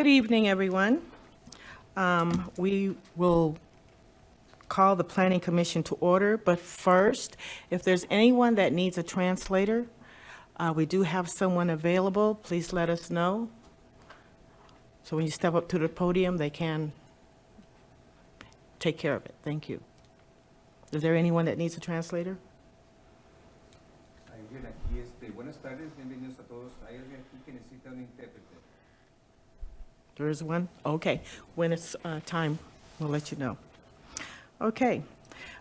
Good evening, everyone. We will call the Planning Commission to order, but first, if there's anyone that needs a translator, we do have someone available. Please let us know. So when you step up to the podium, they can take care of it. Thank you. Is there anyone that needs a translator? Hay alguien aquí, buenas tardes, bienvenidos a todos. Hay alguien aquí que necesita un intérprete. There is one? Okay. When it's time, we'll let you know. Okay.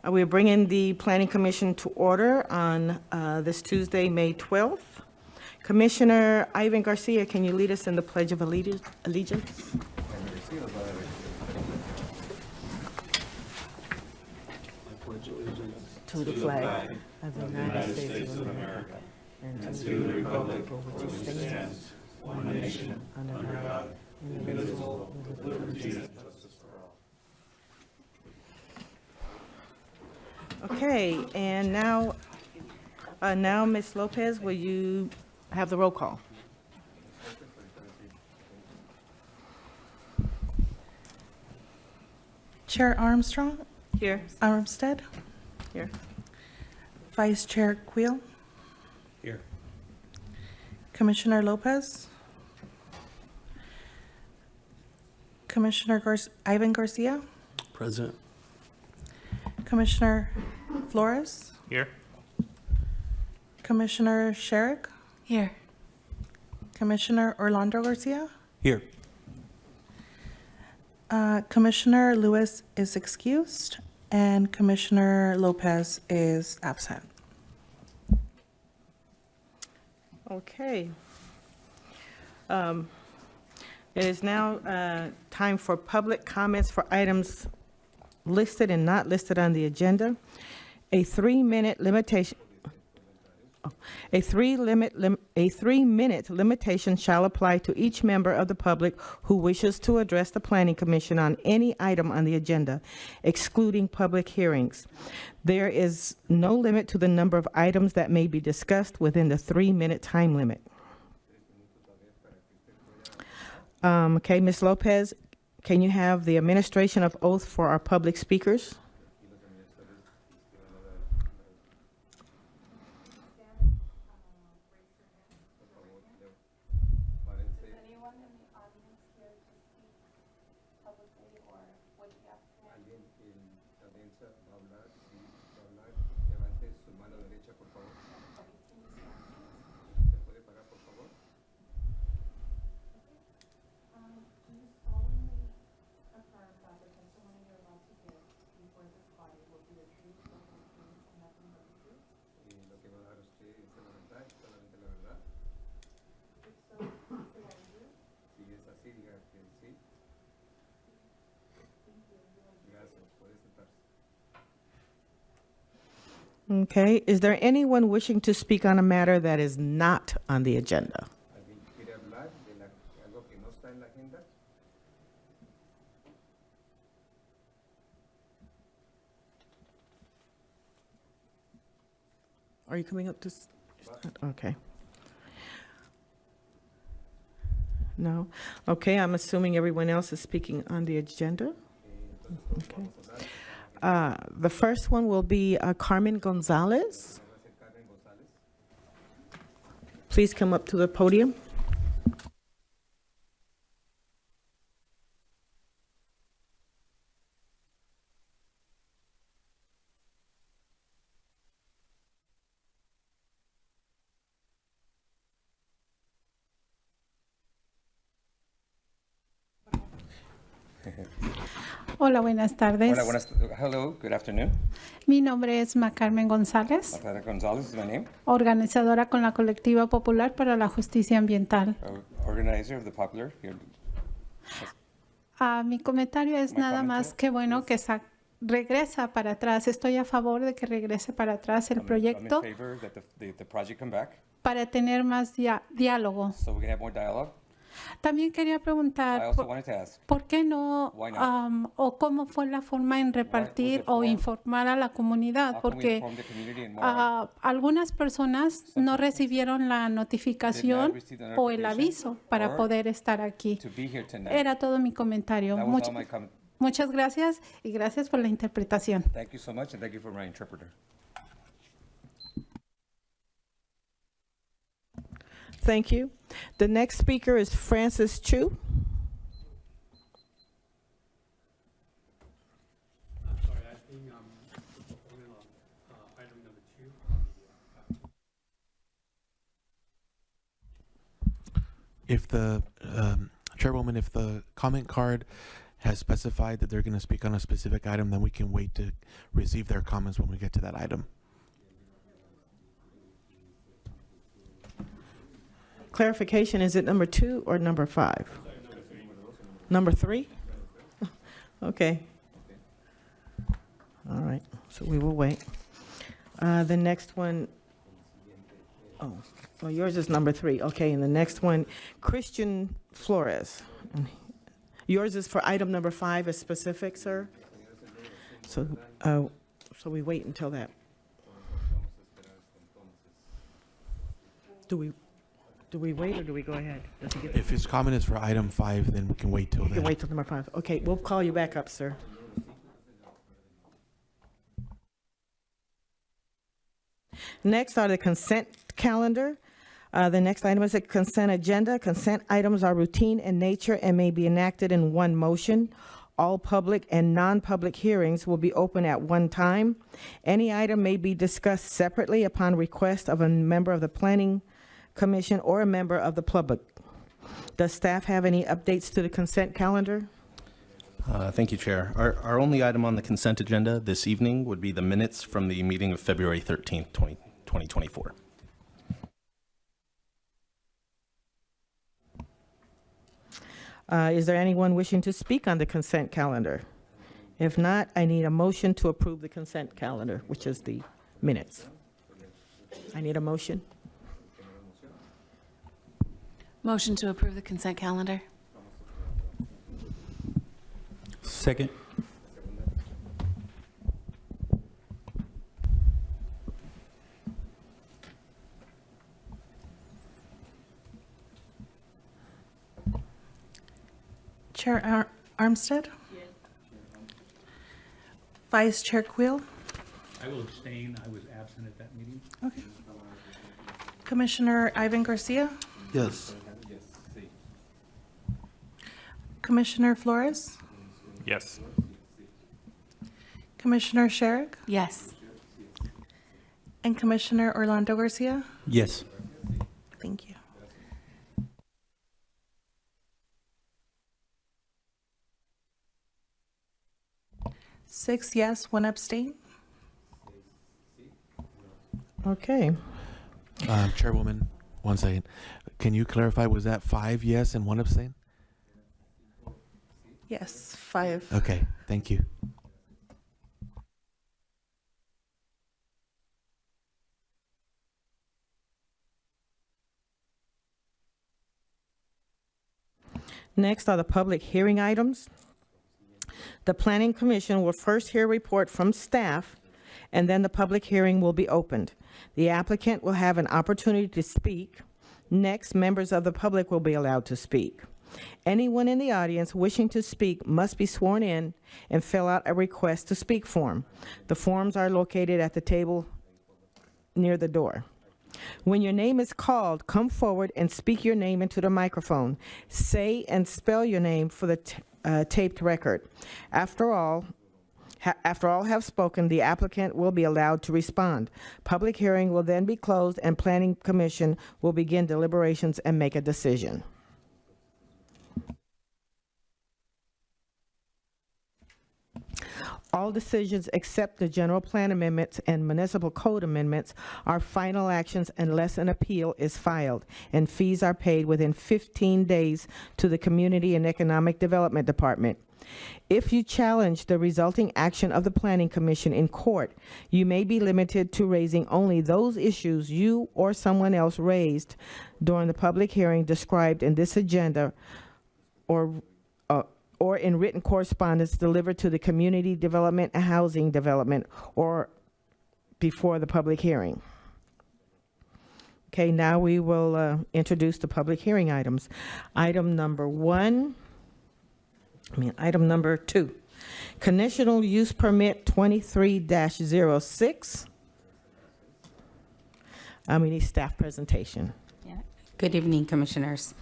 We're bringing the Planning Commission to order on this Tuesday, May 12th. Commissioner Ivan Garcia, can you lead us in the Pledge of Allegiance? To the flag of the United States of America and to the republic for which it stands, one nation, under God, indivisible, with liberty and justice for all. Okay, and now, Ms. Lopez, will you have the roll call? Chair Armstrong, Here. Armstead, Here. Vice Chair Queel, Here. Commissioner Lopez, Commissioner Ivan Garcia, Present. Commissioner Flores, Here. Commissioner Sherrick, Here. Commissioner Orlando Garcia, Here. Commissioner Lewis is excused, and Commissioner Lopez is absent. Okay. It is now time for public comments for items listed and not listed on the agenda. A 3-minute limitation. A 3-minute limitation shall apply to each member of the public who wishes to address the Planning Commission on any item on the agenda, excluding public hearings. There is no limit to the number of items that may be discussed within the 3-minute time limit. Okay, Ms. Lopez, can you have the administration of oath for our public speakers? Okay, is there anyone wishing to speak on a matter that is not on the agenda? ¿Alguien quiere hablar de algo que no está en la agenda? Are you coming up to? Okay. No? Okay, I'm assuming everyone else is speaking on the agenda. Okay. The first one will be Carmen Gonzalez. Please come up to the podium. Hola, buenas tardes. Hola, hello, good afternoon. Mi nombre es Carmen González, Marta González is my name, organizadora con la Colectiva Popular para la Justicia Ambiental. Organizer of the Popular here. Mi comentario es My nada comment más que bueno que regresa para atrás. Estoy a favor de que regrese para atrás el I'm in proyecto favor that the project come back, para tener más diálogo. so we can have more dialogue. También quería I preguntar, also wanted to ask, ¿por qué no, Why not? o cómo fue la forma en repartir o form? informar a la comunidad? how can we Porque inform the community and more algunas personas Some no persons recibieron la notificación receive the o el notification aviso para or poder estar aquí. to be here tonight? Era todo mi comentario. That was all my comment. Muchas gracias y gracias por la interpretación. Thank you so much, and thank you for my interpreter. Thank you. The next speaker is Francis Chu. I'm sorry, I think the proponent on item number 2. If the chairwoman, if the comment card has specified that they're going to speak on a specific item, then we can wait to receive their comments when we get to that item. Clarification, is it number 2 or number 5? Number 3? Okay. All right, so we will wait. The next one, oh, well, yours is number 3. Okay, and the next one, Christian Flores. Yours is for item number 5 is specific, sir? So we wait until that. Do we wait or do we go ahead? Does he get- If his comment is for item 5, then we can wait till We can then. wait till number 5. Okay, we'll call you back up, sir. Next are the consent calendar. The next item is a consent agenda. Consent items are routine in nature and may be enacted in one motion. All public and non-public hearings will be open at one time. Any item may be discussed separately upon request of a member of the Planning Commission or a member of the public. Does staff have any updates to the consent calendar? Thank you, Chair. Our only item on the consent agenda this evening would be the minutes from the meeting of February 13th, 2024. Is there anyone wishing to speak on the consent calendar? If not, I need a motion to approve the consent calendar, which is the minutes. I need a motion. Motion to approve the consent calendar. Second. Chair Armstead? Vice Chair Quill? I will abstain. I was absent at that meeting. Okay. Commissioner Ivan Garcia? Yes. Commissioner Flores? Yes. Commissioner Sherrick? Yes. And Commissioner Orlando Garcia? Yes. Thank you. Six yes, one abstain. Okay. Chairwoman, 1 second. Can you clarify, was that 5 yes and 1 abstain? Yes, 5. Okay, thank you. Next are the public hearing items. The Planning Commission will first hear a report from staff, and then the public hearing will be opened. The applicant will have an opportunity to speak. Next, members of the public will be allowed to speak. Anyone in the audience wishing to speak must be sworn in and fill out a request to speak form. The forms are located at the table near the door. When your name is called, come forward and speak your name into the microphone. Say and spell your name for the taped record. After all have spoken, the applicant will be allowed to respond. Public hearing will then be closed and Planning Commission will begin deliberations and make a decision. All decisions except the general plan amendments and municipal code amendments are final actions unless an appeal is filed, and fees are paid within 15 days to the Community and Economic Development Department. If you challenge the resulting action of the Planning Commission in court, you may be limited to raising only those issues you or someone else raised during the public hearing described in this agenda or in written correspondence delivered to the Community Development and Housing Development or before the public hearing. Okay, now we will introduce the public hearing items. Item number 2, conditional use permit 23-06. We need staff presentation. Good evening, Commissioners.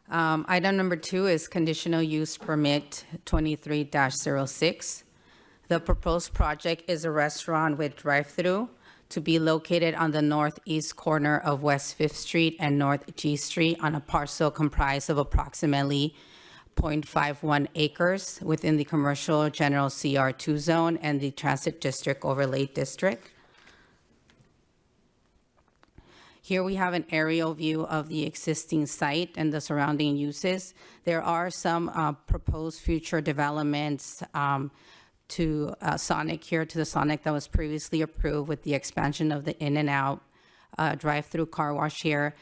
Item number 2 is conditional use permit 23-06. The proposed project is a restaurant with drive-through to be located on the northeast corner of West 5th Street and North G Street on a parcel comprised of approximately 0.51 acres within the Commercial General CR2 zone and the Transit District Overlay District. Here we have an aerial view of the existing site and the surrounding uses. There are some proposed future developments to Sonic here, to the Sonic that was previously approved with the expansion of the In-N-Out drive-through car wash here.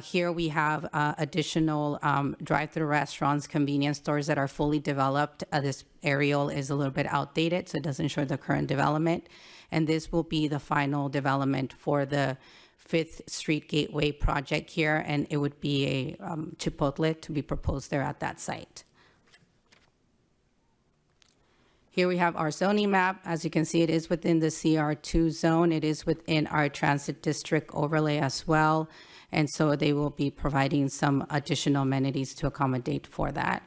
Here we have additional drive-through restaurants, convenience stores that are fully developed. This aerial is a little bit outdated, so it doesn't show the current development. And this will be the final development for the 5th Street Gateway project here, and it would be a Chipotle to be proposed there at that site. Here we have our zoning map. As you can see, it is within the CR2 zone. It is within our Transit District overlay as well. And so they will be providing some additional amenities to accommodate for that.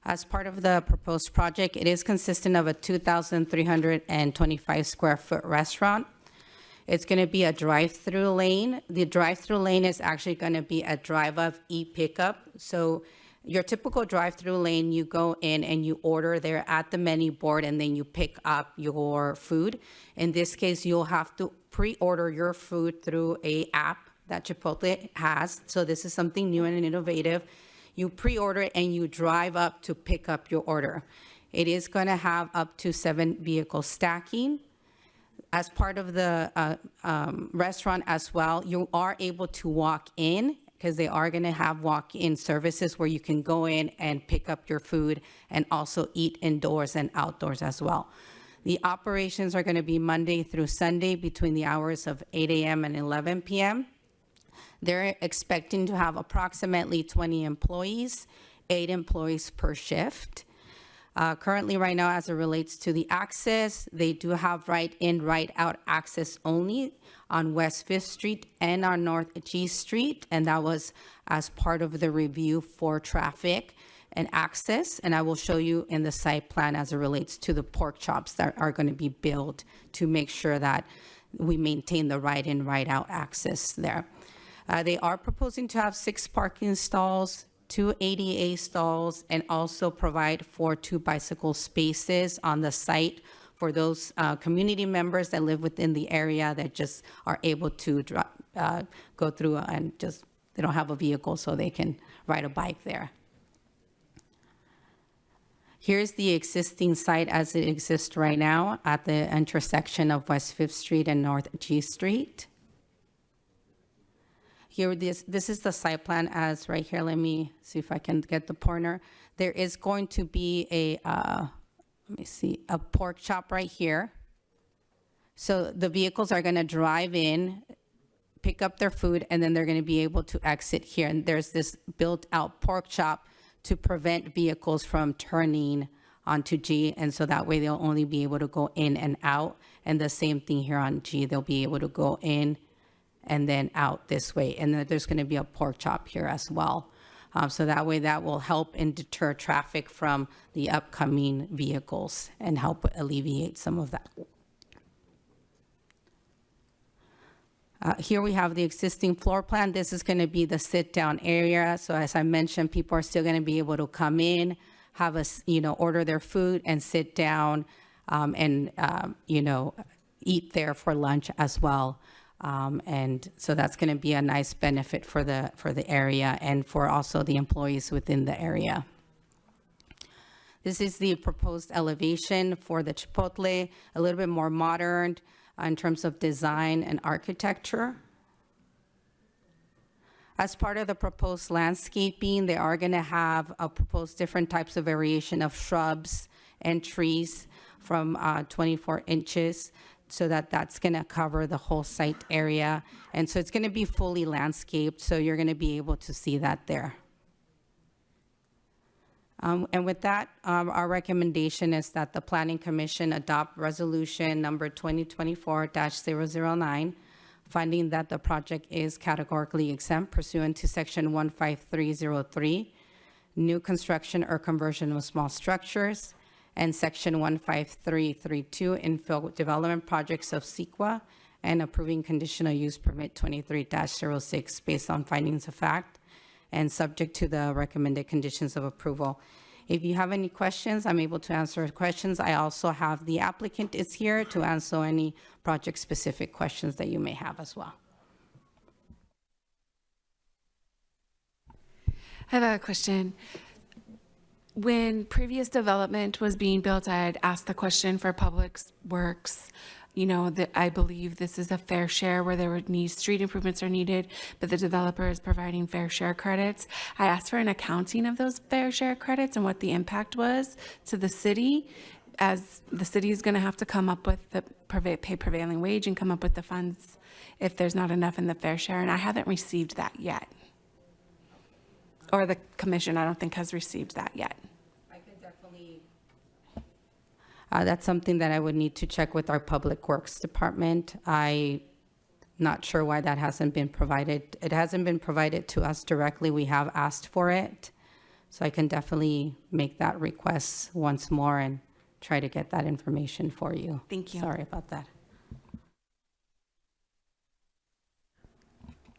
As part of the proposed project, it is consistent of a 2,325 square foot restaurant. It's going to be a drive-through lane. The drive-through lane is actually going to be a drive-up e-pickup. So your typical drive-through lane, you go in and you order there at the menu board and then you pick up your food. In this case, you'll have to pre-order your food through a app that Chipotle has. So this is something new and innovative. You pre-order it and you drive up to pick up your order. It is going to have up to 7 vehicle stacking. As part of the restaurant as well, you are able to walk in because they are going to have walk-in services where you can go in and pick up your food and also eat indoors and outdoors as well. The operations are going to be Monday through Sunday between the hours of 8 a.m. and 11 p.m. They're expecting to have approximately 20 employees, 8 employees per shift. Currently, right now, as it relates to the access, they do have right-in, right-out access only on West 5th Street and on North G Street, and that was as part of the review for traffic and access, and I will show you in the site plan as it relates to the pork chops that are going to be built to make sure that we maintain the right-in, right-out access there. They are proposing to have 6 parking stalls, 2 ADA stalls, and also provide for 2 bicycle spaces on the site for those community members that live within the area that just are able to go through and just, they don't have a vehicle, so they can ride a bike there. Here's the existing site as it exists right now at the intersection of West 5th Street and North G Street. Here, this is the site plan as right here. Let me see if I can get the pointer. There is going to be a, let me see, a pork chop right here. So the vehicles are going to drive in, pick up their food, and then they're going to be able to exit here. And there's this built-out pork chop to prevent vehicles from turning onto G, and so that way they'll only be able to go in and out. And the same thing here on G, they'll be able to go in and then out this way. And then there's going to be a pork chop here as well. So that way that will help and deter traffic from the upcoming vehicles and help alleviate some of that. Here we have the existing floor plan. This is going to be the sit-down area. So as I mentioned, people are still going to be able to come in, have a, order their food and sit down and, eat there for lunch as well. And so that's going to be a nice benefit for the area and for also the employees within the area. This is the proposed elevation for the Chipotle, a little bit more modern in terms of design and architecture. As part of the proposed landscaping, they are going to have proposed different types of variation of shrubs and trees from 24 inches, so that's going to cover the whole site area. And so it's going to be fully landscaped, so you're going to be able to see that there. And with that, our recommendation is that the Planning Commission adopt resolution number 2024-009, finding that the project is categorically exempt pursuant to section 15303, new construction or conversion of small structures, and section 15332, infill development projects of CEQA, and approving conditional use permit 23-06 based on findings of fact and subject to the recommended conditions of approval. If you have any questions, I'm able to answer questions. I also have the applicant is here to answer any project-specific questions that you may have as well. I have a question. When previous development was being built, I had asked the question for Public Works, you know, that I believe this is a fair share where there would need street improvements are needed, but the developer is providing fair share credits. I asked for an accounting of those fair share credits and what the impact was to the city, as the city is going to have to come up with the pay prevailing wage and come up with the funds if there's not enough in the fair share. And I haven't received that yet. Or the commission, I don't think, has received that yet. I can definitely. That's something that I would need to check with our Public Works Department. I'm not sure why that hasn't been provided. It hasn't been provided to us directly. We have asked for it. So I can definitely make that request once more and try to get that information for you. Thank you. Sorry about that.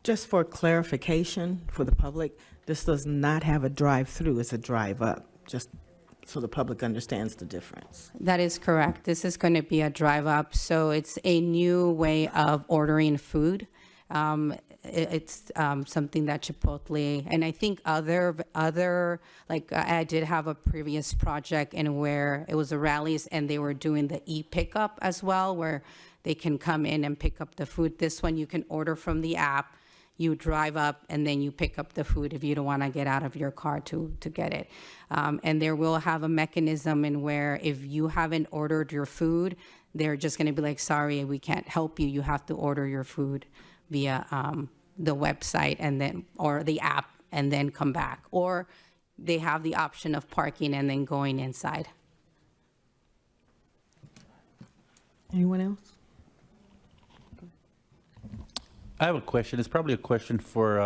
Just for clarification for the public, this does not have a drive-through, it's a drive-up, just so the public understands the difference. That is correct. This is going to be a drive up, so it's a new way of ordering food. It's something that Chipotle, and I think other, like I did have a previous project in where it was a rallies and they were doing the e-pickup as well, where they can come in and pick up the food. This one you can order from the app. You drive up and then you pick up the food if you don't want to get out of your car to get it. And there will have a mechanism in where if you haven't ordered your food, they're just going to be like, sorry, we can't help you. You have to order your food via the website and then, or the app, and then come back. Or they have the option of parking and then going inside. Anyone else? I have a question. It's probably a question for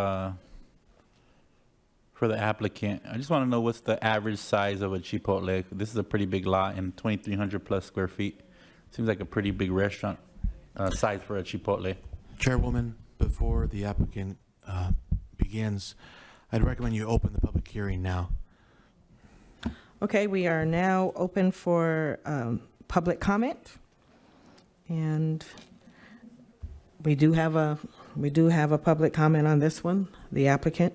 the applicant. I just want to know what's the average size of a Chipotle. This is a pretty big lot and 2,300 plus square feet. Seems like a pretty big restaurant size for a Chipotle. Chairwoman, before the applicant begins, I'd recommend you open the public hearing now. Okay, we are now open for public comment. And we do have a public comment on this one, the applicant.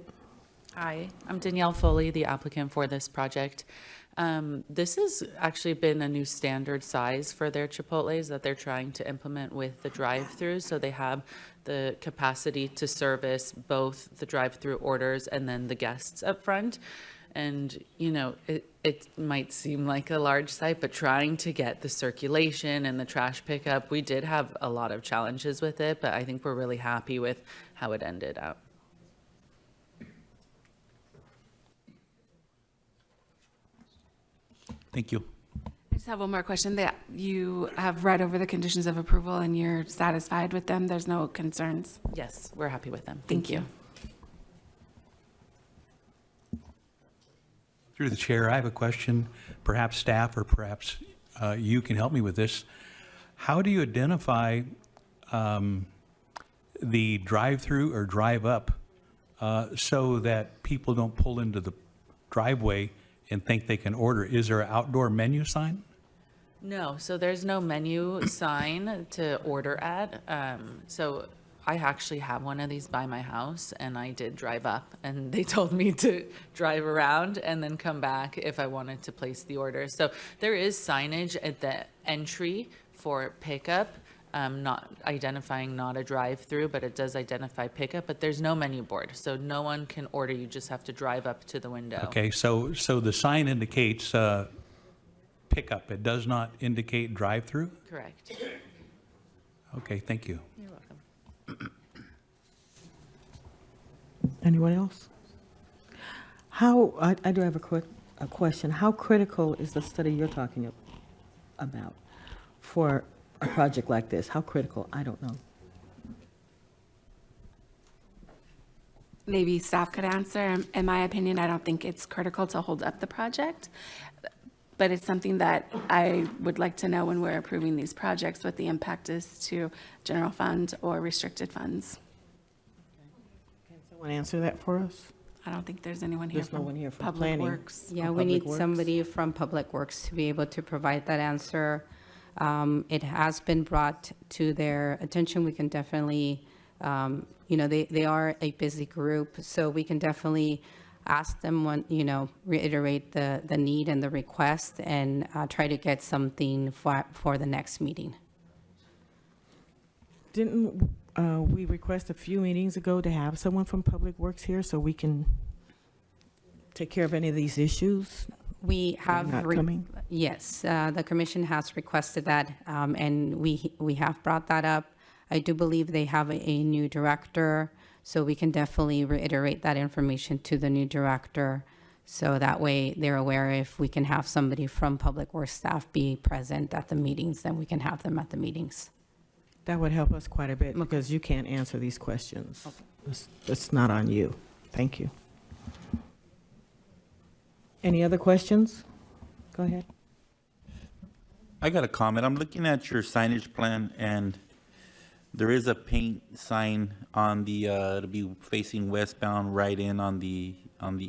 Hi, I'm Danielle Foley, the applicant for this project. This has actually been a new standard size for their Chipotles that they're trying to implement with the drive-through. So they have the capacity to service both the drive-through orders and then the guests up front. And, you know, it might seem like a large site, but trying to get the circulation and the trash pickup, we did have a lot of challenges with it, but I think we're really happy with how it ended up. Thank you. I just have one more question. That you have read over the conditions of approval and you're satisfied with them? There's no concerns? Yes, we're happy with them. Thank you. Through the chair, I have a question, perhaps staff or perhaps you can help me with this. How do you identify the drive-through or drive-up so that people don't pull into the driveway and think they can order? Is there an outdoor menu sign? No, so there's no menu sign to order at. So I actually have one of these by my house, and I did drive up, and they told me to drive around and then come back if I wanted to place the order. So there is signage at the entry for pickup, not identifying not a drive-through, but it does identify pickup, but there's no menu board, so no one can order, you just have to drive up to the window. Okay, so the sign indicates pickup. It does not indicate drive-through? Correct. Okay, thank you. You're welcome. Anyone else? I do have a question. How critical is the study you're talking about for a project like this? How critical? I don't know. Maybe staff could answer. In my opinion, I don't think it's critical to hold up the project, but it's something that I would like to know when we're approving these projects, what the impact is to general fund or restricted funds. Can someone answer that for us? I don't think there's anyone here There's no from one here from Public planning. Works. Yeah, From we need Public Works? somebody from Public Works to be able to provide that answer. It has been brought to their attention. We can definitely, they are a busy group, so we can definitely ask them, reiterate the need and the request and try to get something for the next meeting. Didn't we request a few meetings ago to have someone from Public Works here so we can take care of any of these issues? We have, not coming? yes, the commission has requested that, and we have brought that up. I do believe they have a new director, so we can definitely reiterate that information to the new director. So that way they're aware if we can have somebody from Public Works staff be present at the meetings, then we can have them at the meetings. That would help us quite a bit because you can't answer these questions. It's not on you. Thank you. Any other questions? Go ahead. I got a comment. I'm looking at your signage plan, and there is a paint sign on the, it'll be facing westbound right in on the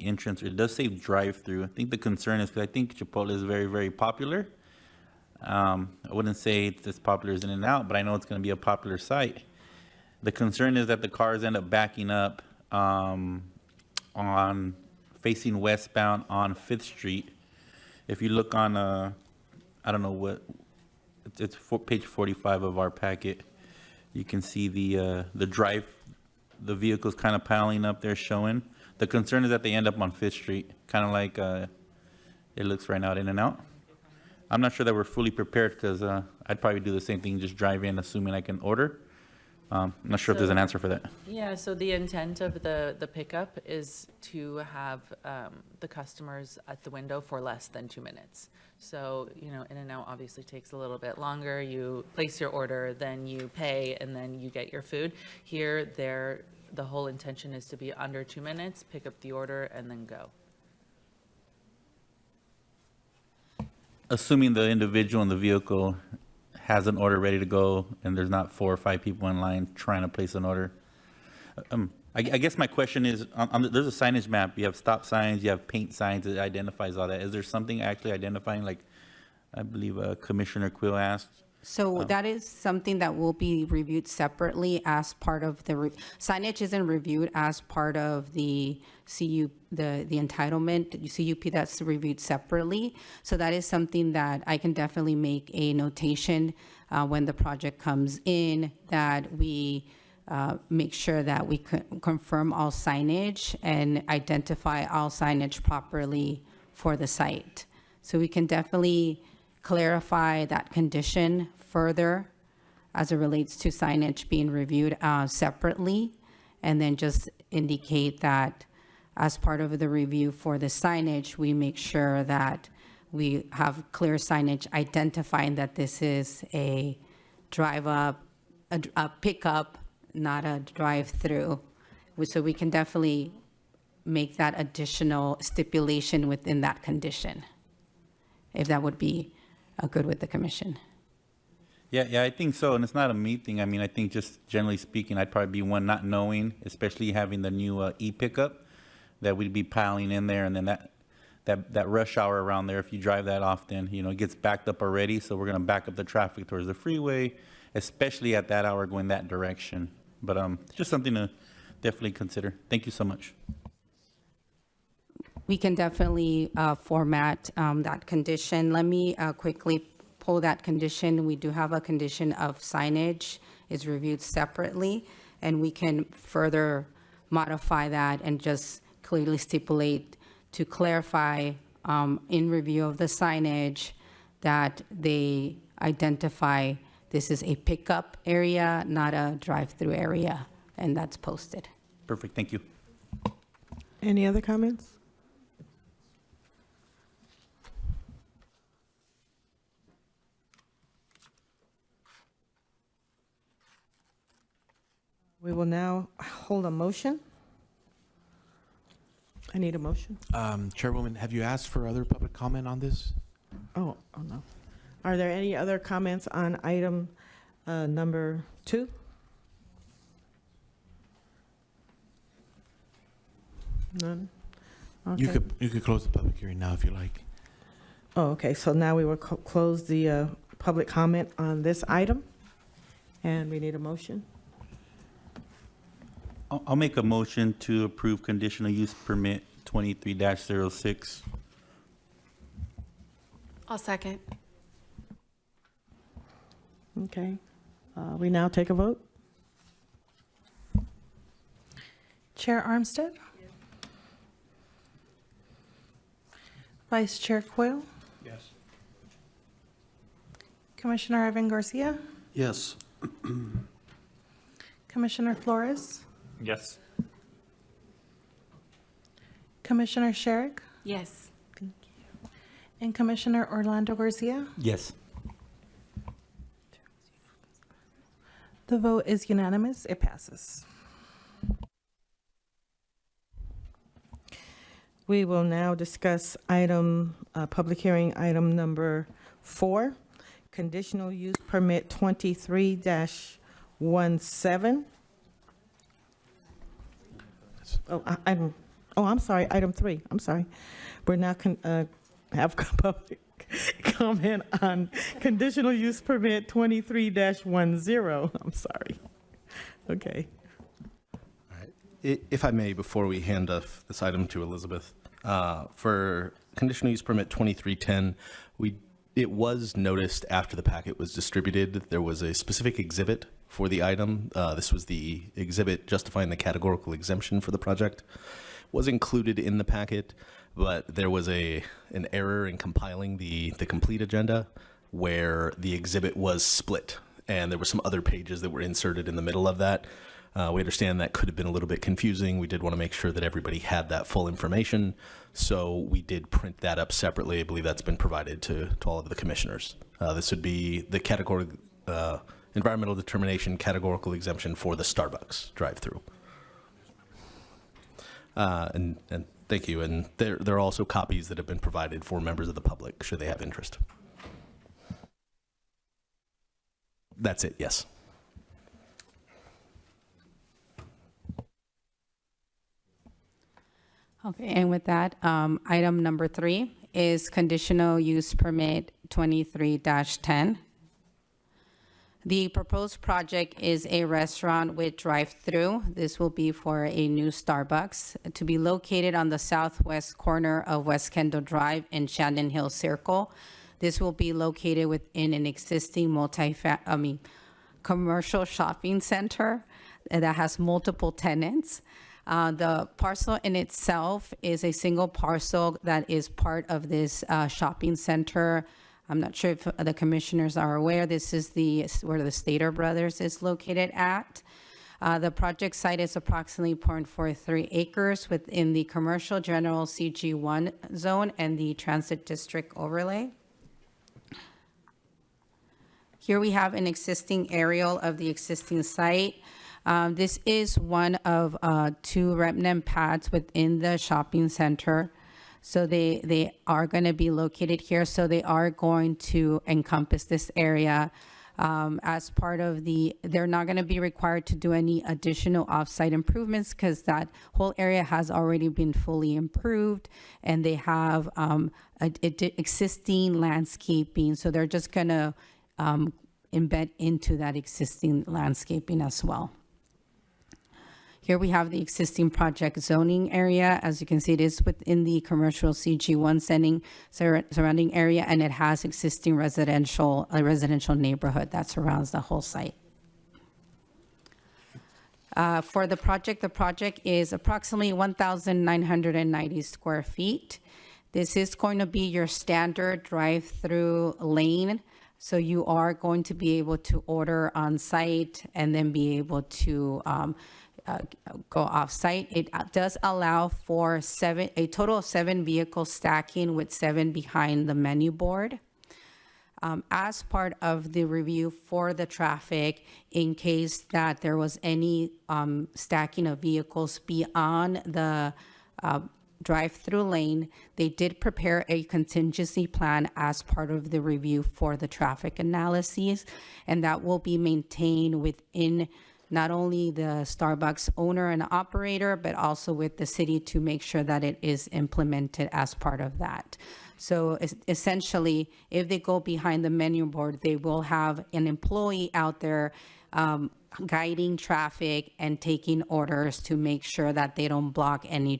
entrance. It does say drive-through. I think the concern is, because I think Chipotle is very, very popular. I wouldn't say it's as popular as In-N-Out, but I know it's going to be a popular site. The concern is that the cars end up backing up on facing westbound on 5th Street. If you look on, I don't know what, it's page 45 of our packet. You can see the the vehicles kind of piling up there showing. The concern is that they end up on 5th Street, kind of like it looks right now at In-N-Out. I'm not sure that we're fully prepared because I'd probably do the same thing, just drive in assuming I can order. I'm not sure if there's an answer for that. Yeah, so the intent of the pickup is to have the customers at the window for less than 2 minutes. So, In-N-Out obviously takes a little bit longer. You place your order, then you pay, and then you get your food. Here, the whole intention is to be under 2 minutes, pick up the order, and then go. Assuming the individual in the vehicle has an order ready to go and there's not 4 or 5 people in line trying to place an order. I guess my question is, there's a signage map. You have stop signs, you have paint signs that identifies all that. Is there something actually identifying, like I believe Commissioner Quill asked? So that is something that will be reviewed separately as part of the, signage isn't reviewed as part of the CU, the entitlement, CUP, that's reviewed separately. So that is something that I can definitely make a notation when the project comes in, that we make sure that we confirm all signage and identify all signage properly for the site. So we can definitely clarify that condition further as it relates to signage being reviewed separately, and then just indicate that as part of the review for the signage, we make sure that we have clear signage identifying that this is a drive-up, a pickup, not a drive-through. So we can definitely make that additional stipulation within that condition, if that would be good with the commission. Yeah, I think so, and it's not a me thing. I mean, I think just generally speaking, I'd probably be one not knowing, especially having the new e-pickup, that we'd be piling in there, and then that rush hour around there, if you drive that often, it gets backed up already, so we're gonna back up the traffic towards the freeway, especially at that hour going that direction. But just something to definitely consider. Thank you so much. We can definitely format that condition. Let me quickly pull that condition. We do have a condition of signage is reviewed separately, and we can further modify that and just clearly stipulate to clarify in review of the signage that they identify this is a pickup area, not a drive-through area, and that's posted. Perfect. Thank you. Any other comments? We will now hold a motion. I need a motion. Chairwoman, have you asked for other public comment on this? Oh, no. Are there any other comments on item number 2? None? You Okay. could close the public hearing now if you like. Oh, okay, so now we will close the public comment on this item, and we need a motion. I'll make a motion to approve conditional use permit 23-06. I'll second. Okay, we now take a vote. Chair Armstead? Vice Chair Coyle? Yes. Commissioner Ivan Garcia? Yes. Commissioner Flores? Yes. Commissioner Sherrick? Yes. And Commissioner Orlando Garcia? Yes. The vote is unanimous. It passes. We will now discuss public hearing item number 4, conditional use permit 23-17. I'm sorry, item 3, I'm sorry. We're now have public comment on conditional use permit 23-10. I'm sorry. Okay. If I may, before we hand off this item to Elizabeth, for conditional use permit 2310, it was noticed after the packet was distributed that there was a specific exhibit for the item. This was the exhibit justifying the categorical exemption for the project. It was included in the packet, but there was an error in compiling the complete agenda where the exhibit was split, and there were some other pages that were inserted in the middle of that. We understand that could have been a little bit confusing. We did want to make sure that everybody had that full information, so we did print that up separately. I believe that's been provided to all of the commissioners. This would be the category environmental determination categorical exemption for the Starbucks drive-through. And thank you. And there are also copies that have been provided for members of the public should they have interest. That's it. Yes. Okay, and with that, item number 3 is conditional use permit 23-10. The proposed project is a restaurant with drive-through. This will be for a new Starbucks to be located on the southwest corner of West Kendall Drive and Shandon Hill Circle. This will be located within an existing commercial shopping center that has multiple tenants. The parcel in itself is a single parcel that is part of this shopping center. I'm not sure if the commissioners are aware, this is where the Stater Brothers is located at. The project site is approximately 0.43 acres within the commercial general CG1 zone and the transit district overlay. Here we have an existing aerial of the existing site. This is one of 2 remnant pads within the shopping center. So they are going to be located here. So they are going to encompass this area as part of they're not going to be required to do any additional offsite improvements because that whole area has already been fully improved and they have existing landscaping. So they're just going to embed into that existing landscaping as well. Here we have the existing project zoning area. As you can see, it is within the commercial CG1 surrounding area, and it has existing residential neighborhood that surrounds the whole site. For the project is approximately 1,990 square feet. This is going to be your standard drive-through lane. So you are going to be able to order on site and then be able to go off site. It does allow for a total of 7 vehicles stacking with 7 behind the menu board. As part of the review for the traffic, in case that there was any stacking of vehicles beyond the drive-through lane, they did prepare a contingency plan as part of the review for the traffic analyses, and that will be maintained within not only the Starbucks owner and operator, but also with the city to make sure that it is implemented as part of that. So essentially, if they go behind the menu board, they will have an employee out there guiding traffic and taking orders to make sure that they don't block any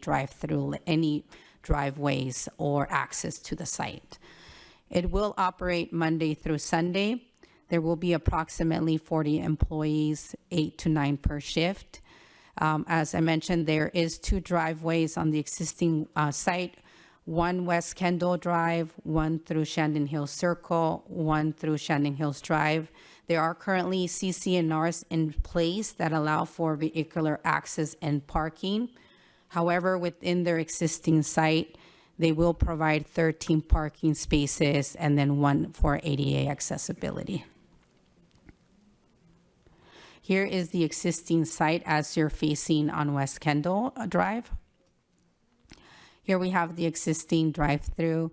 any driveways or access to the site. It will operate Monday through Sunday. There will be approximately 40 employees, 8 to 9 per shift. As I mentioned, there is 2 driveways on the existing site, one West Kendall Drive, one through Shandon Hills Circle, one through Shandon Hills Drive. There are currently CC&Rs in place that allow for vehicular access and parking. However, within their existing site, they will provide 13 parking spaces and then 1 for ADA accessibility. Here is the existing site as you're facing on West Kendall Drive. Here we have the existing drive-through.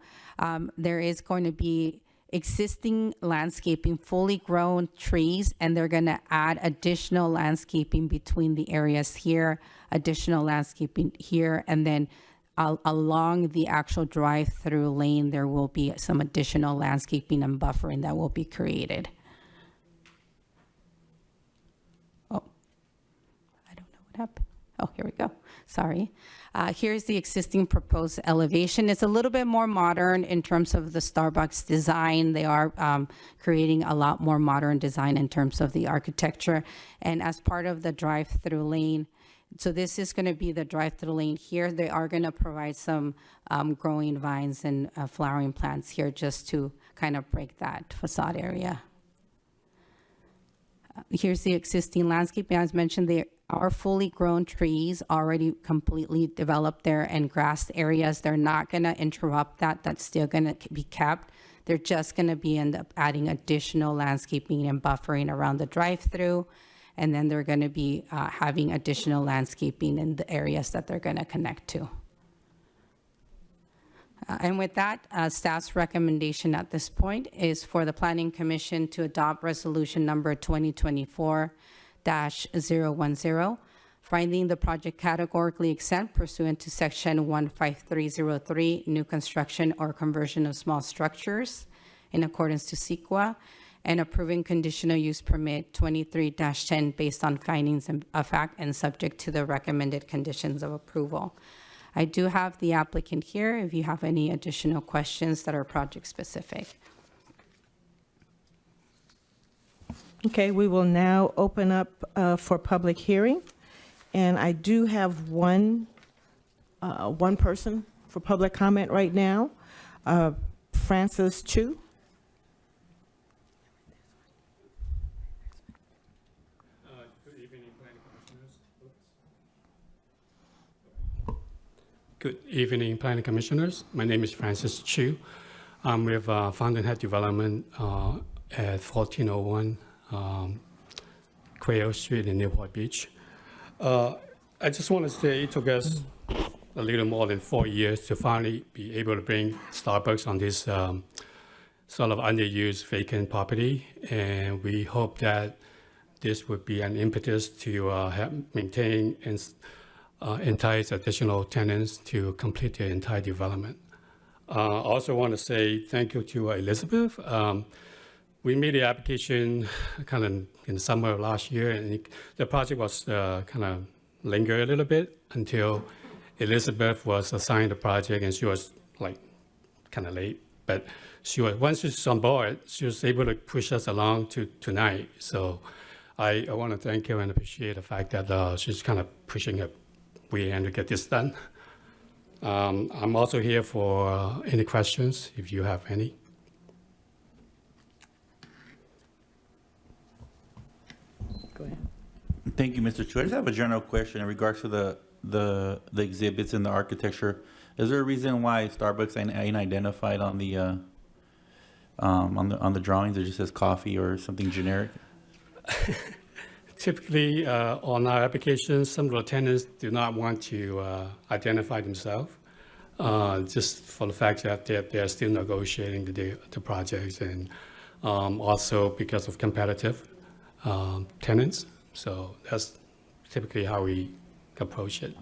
There is going to be existing landscaping, fully grown trees, and they're going to add additional landscaping between the areas here, additional landscaping here, and then along the actual drive-through lane, there will be some additional landscaping and buffering that will be created. Oh, I don't know what happened. Oh, here we go. Sorry. Here's the existing proposed elevation. It's a little bit more modern in terms of the Starbucks design. They are creating a lot more modern design in terms of the architecture. And as part of the drive-through lane, so this is going to be the drive-through lane here. They are going to provide some growing vines and flowering plants here just to kind of break that facade area. Here's the existing landscape. As mentioned, they are fully grown trees already completely developed there and grassed areas. They're not going to interrupt that. That's still going to be kept. They're just going to be end up adding additional landscaping and buffering around the drive-through. And then they're going to be having additional landscaping in the areas that they're going to connect to. And with that, staff's recommendation at this point is for the Planning Commission to adopt resolution number 2024-010, finding the project categorically exempt pursuant to section 15303, new construction or conversion of small structures in accordance to CEQA, and approving conditional use permit 23-10 based on findings of fact and subject to the recommended conditions of approval. I do have the applicant here if you have any additional questions that are project specific. Okay, we will now open up for public hearing. And I do have one person for public comment right now, Francis Chu. Good evening, Planning Commissioners. Good evening, Planning Commissioners. My name is Francis Chu. I'm with Fountainhead Development at 1401 Quail Street in Newport Beach. I just want to say it took us a little more than 4 years to finally be able to bring Starbucks on this sort of underused vacant property, and we hope that this would be an impetus to help maintain and entice additional tenants to complete the entire development. I also want to say thank you to Elizabeth. We made the application kind of in the summer of last year, and the project was kind of linger a little bit until Elizabeth was assigned the project, and she was like kind of late. But once she's on board, she was able to push us along to tonight. So I want to thank her and appreciate the fact that she's kind of pushing her way in to get this done. I'm also here for any questions, if you have any. Go ahead. Thank you, Mr. Chu. I just have a general question in regards to the exhibits and the architecture. Is there a reason why Starbucks ain't identified on the drawings? It just says coffee or something generic? Typically, on our applications, some of the tenants do not want to identify themselves, just for the fact that they're still negotiating the projects, and also because of competitive tenants. So that's typically how we approach it.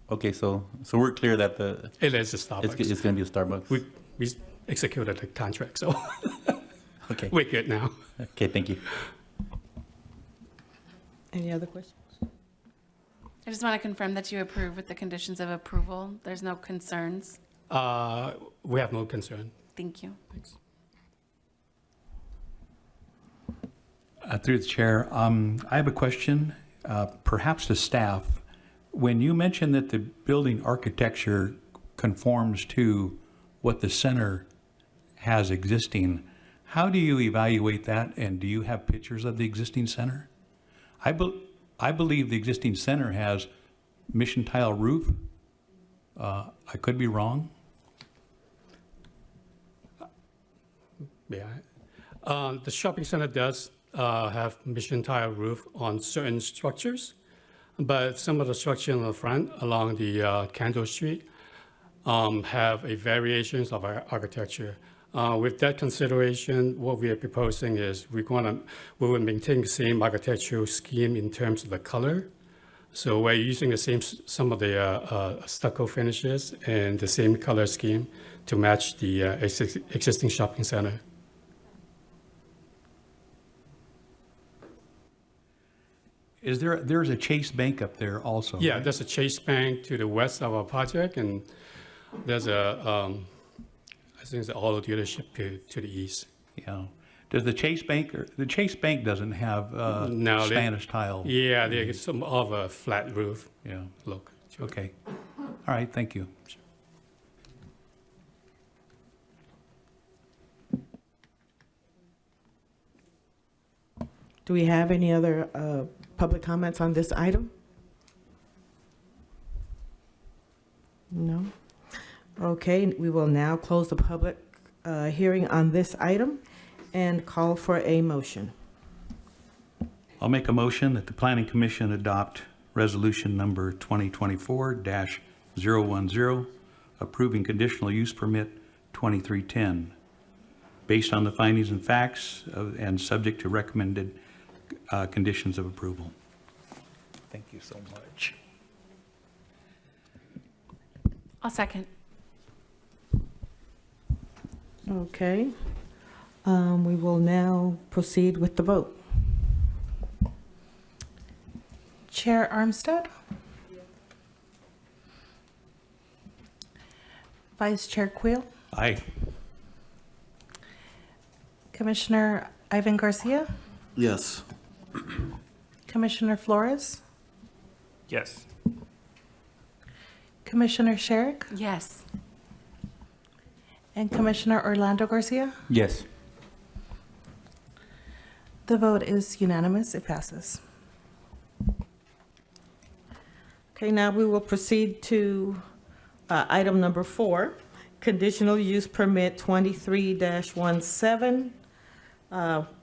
Okay, so we're clear that It is a Starbucks. it's going to be a Starbucks. We executed the contract, so Okay. we're good now. Okay, thank you. Any other questions? I just want to confirm that you approve with the conditions of approval. There's no concerns. We have no concern. Thank you. Thanks. Through the chair, I have a question, perhaps to staff. When you mentioned that the building architecture conforms to what the center has existing, how do you evaluate that, and do you have pictures of the existing center? I believe the existing center has mission tile roof. I could be wrong. Yeah. The shopping center does have mission tile roof on certain structures, but some of the structure in the front along the Candle Street have a variations of our architecture. With that consideration, what we are proposing is we will maintain the same architectural scheme in terms of the color. So we're using some of the stucco finishes and the same color scheme to match the existing shopping center. There's a Chase Bank up there also? Yeah, right? there's a Chase Bank to the west of our project, and there's I think it's an auto dealership to the east. Yeah. Does the Chase Bank doesn't have No, Spanish tile? Yeah, there's some of a flat roof Yeah. look. Okay. All right, thank you. Do we have any other public comments on this item? No? Okay, we will now close the public hearing on this item and call for a motion. I'll make a motion that the Planning Commission adopt resolution number 2024-010, approving conditional use permit 2310, based on the findings and facts and subject to recommended conditions of approval. Thank you so much. I'll second. Okay. We will now proceed with the vote. Chair Armstead? Vice Chair Queel? Aye. Commissioner Ivan Garcia? Yes. Commissioner Flores? Yes. Commissioner Sherrick? Yes. And Commissioner Orlando Garcia? Yes. The vote is unanimous. It passes. Okay, now we will proceed to item number 4, conditional use permit 23-17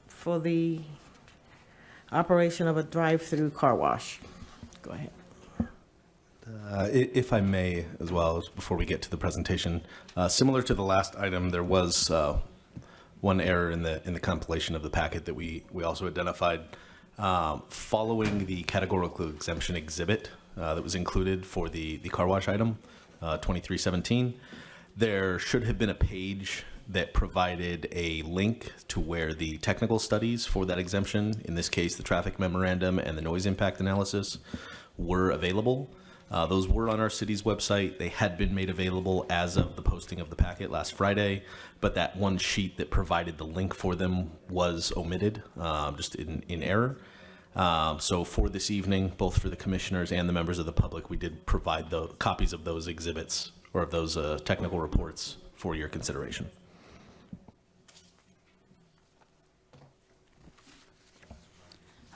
for the operation of a drive-through car wash. Go ahead. If I may, as well, before we get to the presentation, similar to the last item, there was one error in the compilation of the packet that we also identified. Following the categorical exemption exhibit that was included for the car wash item, 2317, there should have been a page that provided a link to where the technical studies for that exemption, in this case, the traffic memorandum and the noise impact analysis, were available. Those were on our city's website. They had been made available as of the posting of the packet last Friday, but that one sheet that provided the link for them was omitted, just in error. So for this evening, both for the commissioners and the members of the public, we did provide the copies of those exhibits or of those technical reports for your consideration.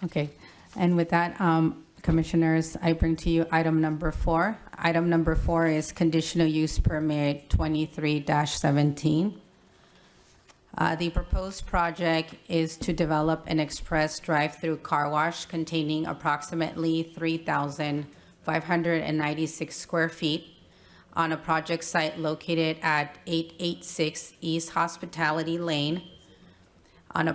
Okay, and with that, Commissioners, I bring to you item number 4. Item number 4 is conditional use permit 23-17. The proposed project is to develop an express drive-through car wash containing approximately 3,596 square feet on a project site located at 886 East Hospitality Lane, on a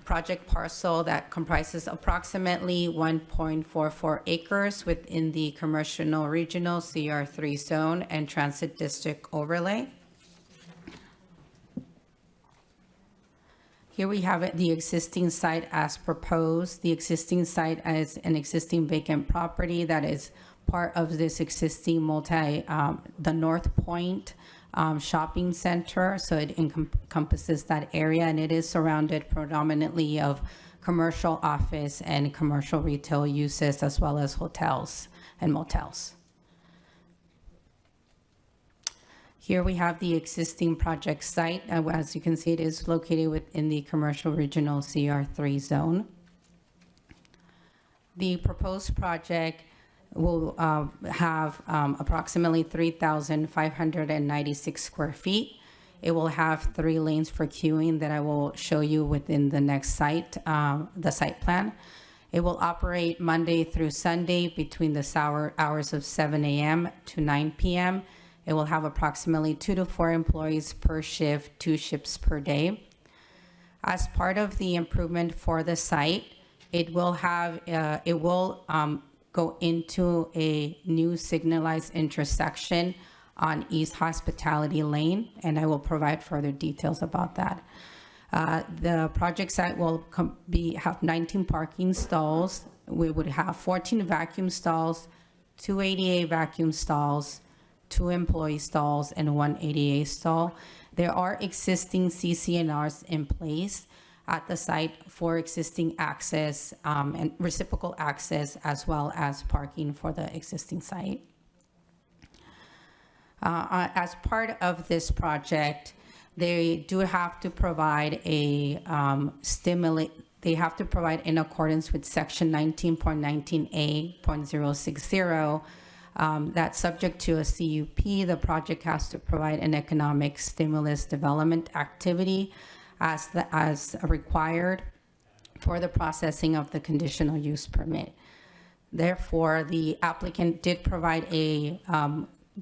project parcel that comprises approximately 1.44 acres within the Commercial Regional CR3 zone and Transit District overlay. Here we have the existing site as proposed. The existing site is an existing vacant property that is part of this existing the North Point shopping center, so it encompasses that area, and it is surrounded predominantly of commercial office and commercial retail uses, as well as hotels and motels. Here we have the existing project site. As you can see, it is located within the Commercial Regional CR3 zone. The proposed project will have approximately 3,596 square feet. It will have 3 lanes for queuing that I will show you within the next site, the site plan. It will operate Monday through Sunday between the hours of 7 a.m. to 9 p.m. It will have approximately 2 to 4 employees per shift, 2 shifts per day. As part of the improvement for the site, it will go into a new signalized intersection on East Hospitality Lane, and I will provide further details about that. The project site will have 19 parking stalls. We would have 14 vacuum stalls, 2 ADA vacuum stalls, 2 employee stalls, and 1 ADA stall. There are existing CCNRs in place at the site for existing access and reciprocal access, as well as parking for the existing site. As part of this project, they do have to provide a they have to provide in accordance with section 19.19a.060 that subject to a CUP, the project has to provide an economic stimulus development activity as required for the processing of the conditional use permit. Therefore, the applicant did provide a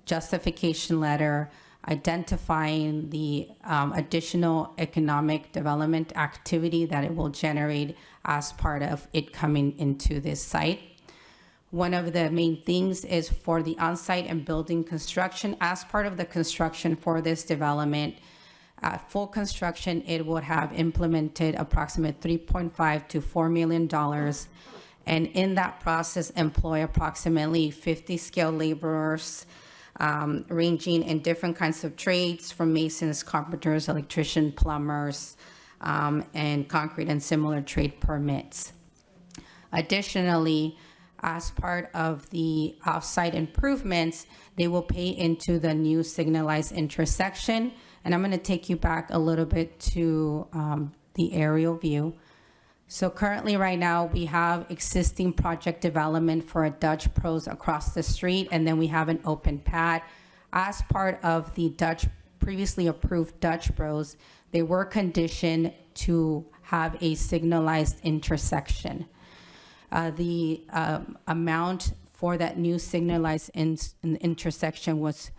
justification letter identifying the additional economic development activity that it will generate as part of it coming into this site. One of the main things is for the on-site and building construction. As part of the construction for this development, full construction, it would have implemented approximately $3.5 to $4 million, and in that process employ approximately 50 skilled laborers, ranging in different kinds of trades, from masons, carpenters, electricians, plumbers, and concrete and similar trade permits. Additionally, as part of the off-site improvements, they will pay into the new signalized intersection. And I'm going to take you back a little bit to the aerial view. So currently right now we have existing project development for a Dutch Pros across the street, and then we have an open pad. As part of the previously approved Dutch Pros, they were conditioned to have a signalized intersection. The amount for that new signalized intersection was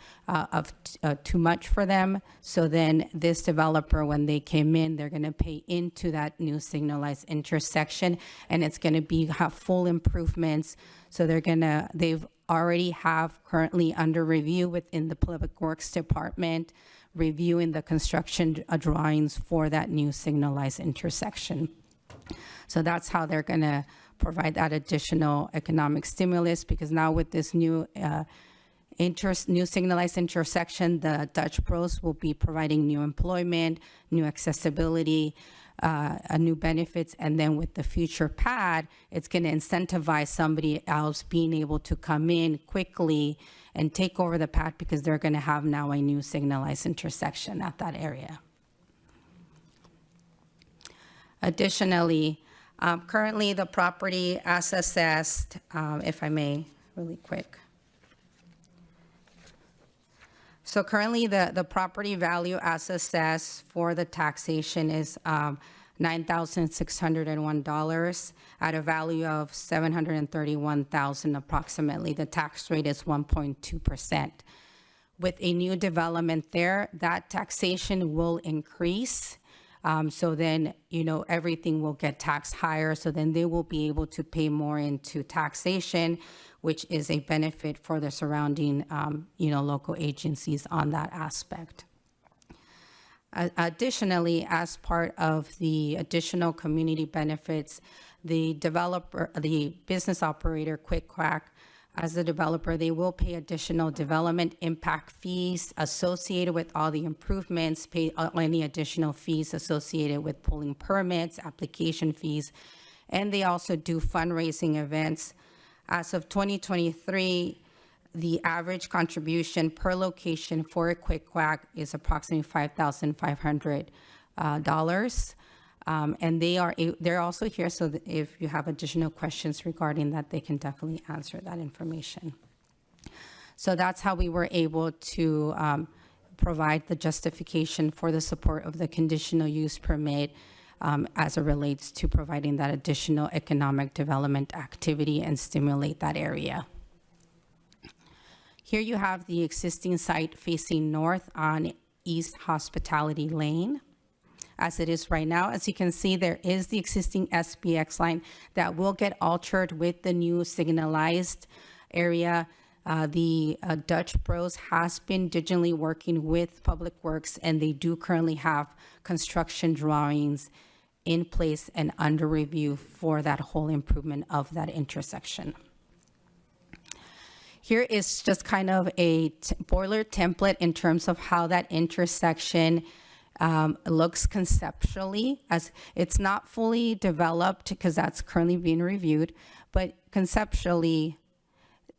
too much for them. So then this developer, when they came in, they're going to pay into that new signalized intersection, and it's going to have full improvements. So they've already have currently under review within the Public Works Department reviewing the construction drawings for that new signalized intersection. So that's how they're going to provide that additional economic stimulus, because now with this new new signalized intersection, the Dutch Bros will be providing new employment, new accessibility, new benefits, and then with the future pad, it's going to incentivize somebody else being able to come in quickly and take over the pad, because they're going to have now a new signalized intersection at that area. Additionally, currently the property as assessed, if I may, really quick. So currently the property value as assessed for the taxation is $9,601 at a value of $731,000 approximately. The tax rate is 1.2%. With a new development there, that taxation will increase. So then, everything will get taxed higher. So then they will be able to pay more into taxation, which is a benefit for the surrounding, local agencies on that aspect. Additionally, as part of the additional community benefits, the business operator, Quick Quack, as the developer, they will pay additional development impact fees associated with all the improvements, pay any additional fees associated with pulling permits, application fees, and they also do fundraising events. As of 2023, the average contribution per location for a Quick Quack is approximately $5,500. And they're also here, so that if you have additional questions regarding that, they can definitely answer that information. So that's how we were able to provide the justification for the support of the conditional use permit as it relates to providing that additional economic development activity and stimulate that area. Here you have the existing site facing north on East Hospitality Lane. As it is right now, as you can see, there is the existing SBX line that will get altered with the new signalized area. The Dutch Bros has been digitally working with Public Works, and they do currently have construction drawings in place and under review for that whole improvement of that intersection. Here is just kind of a boiler template in terms of how that intersection looks conceptually, as it's not fully developed because that's currently being reviewed, but conceptually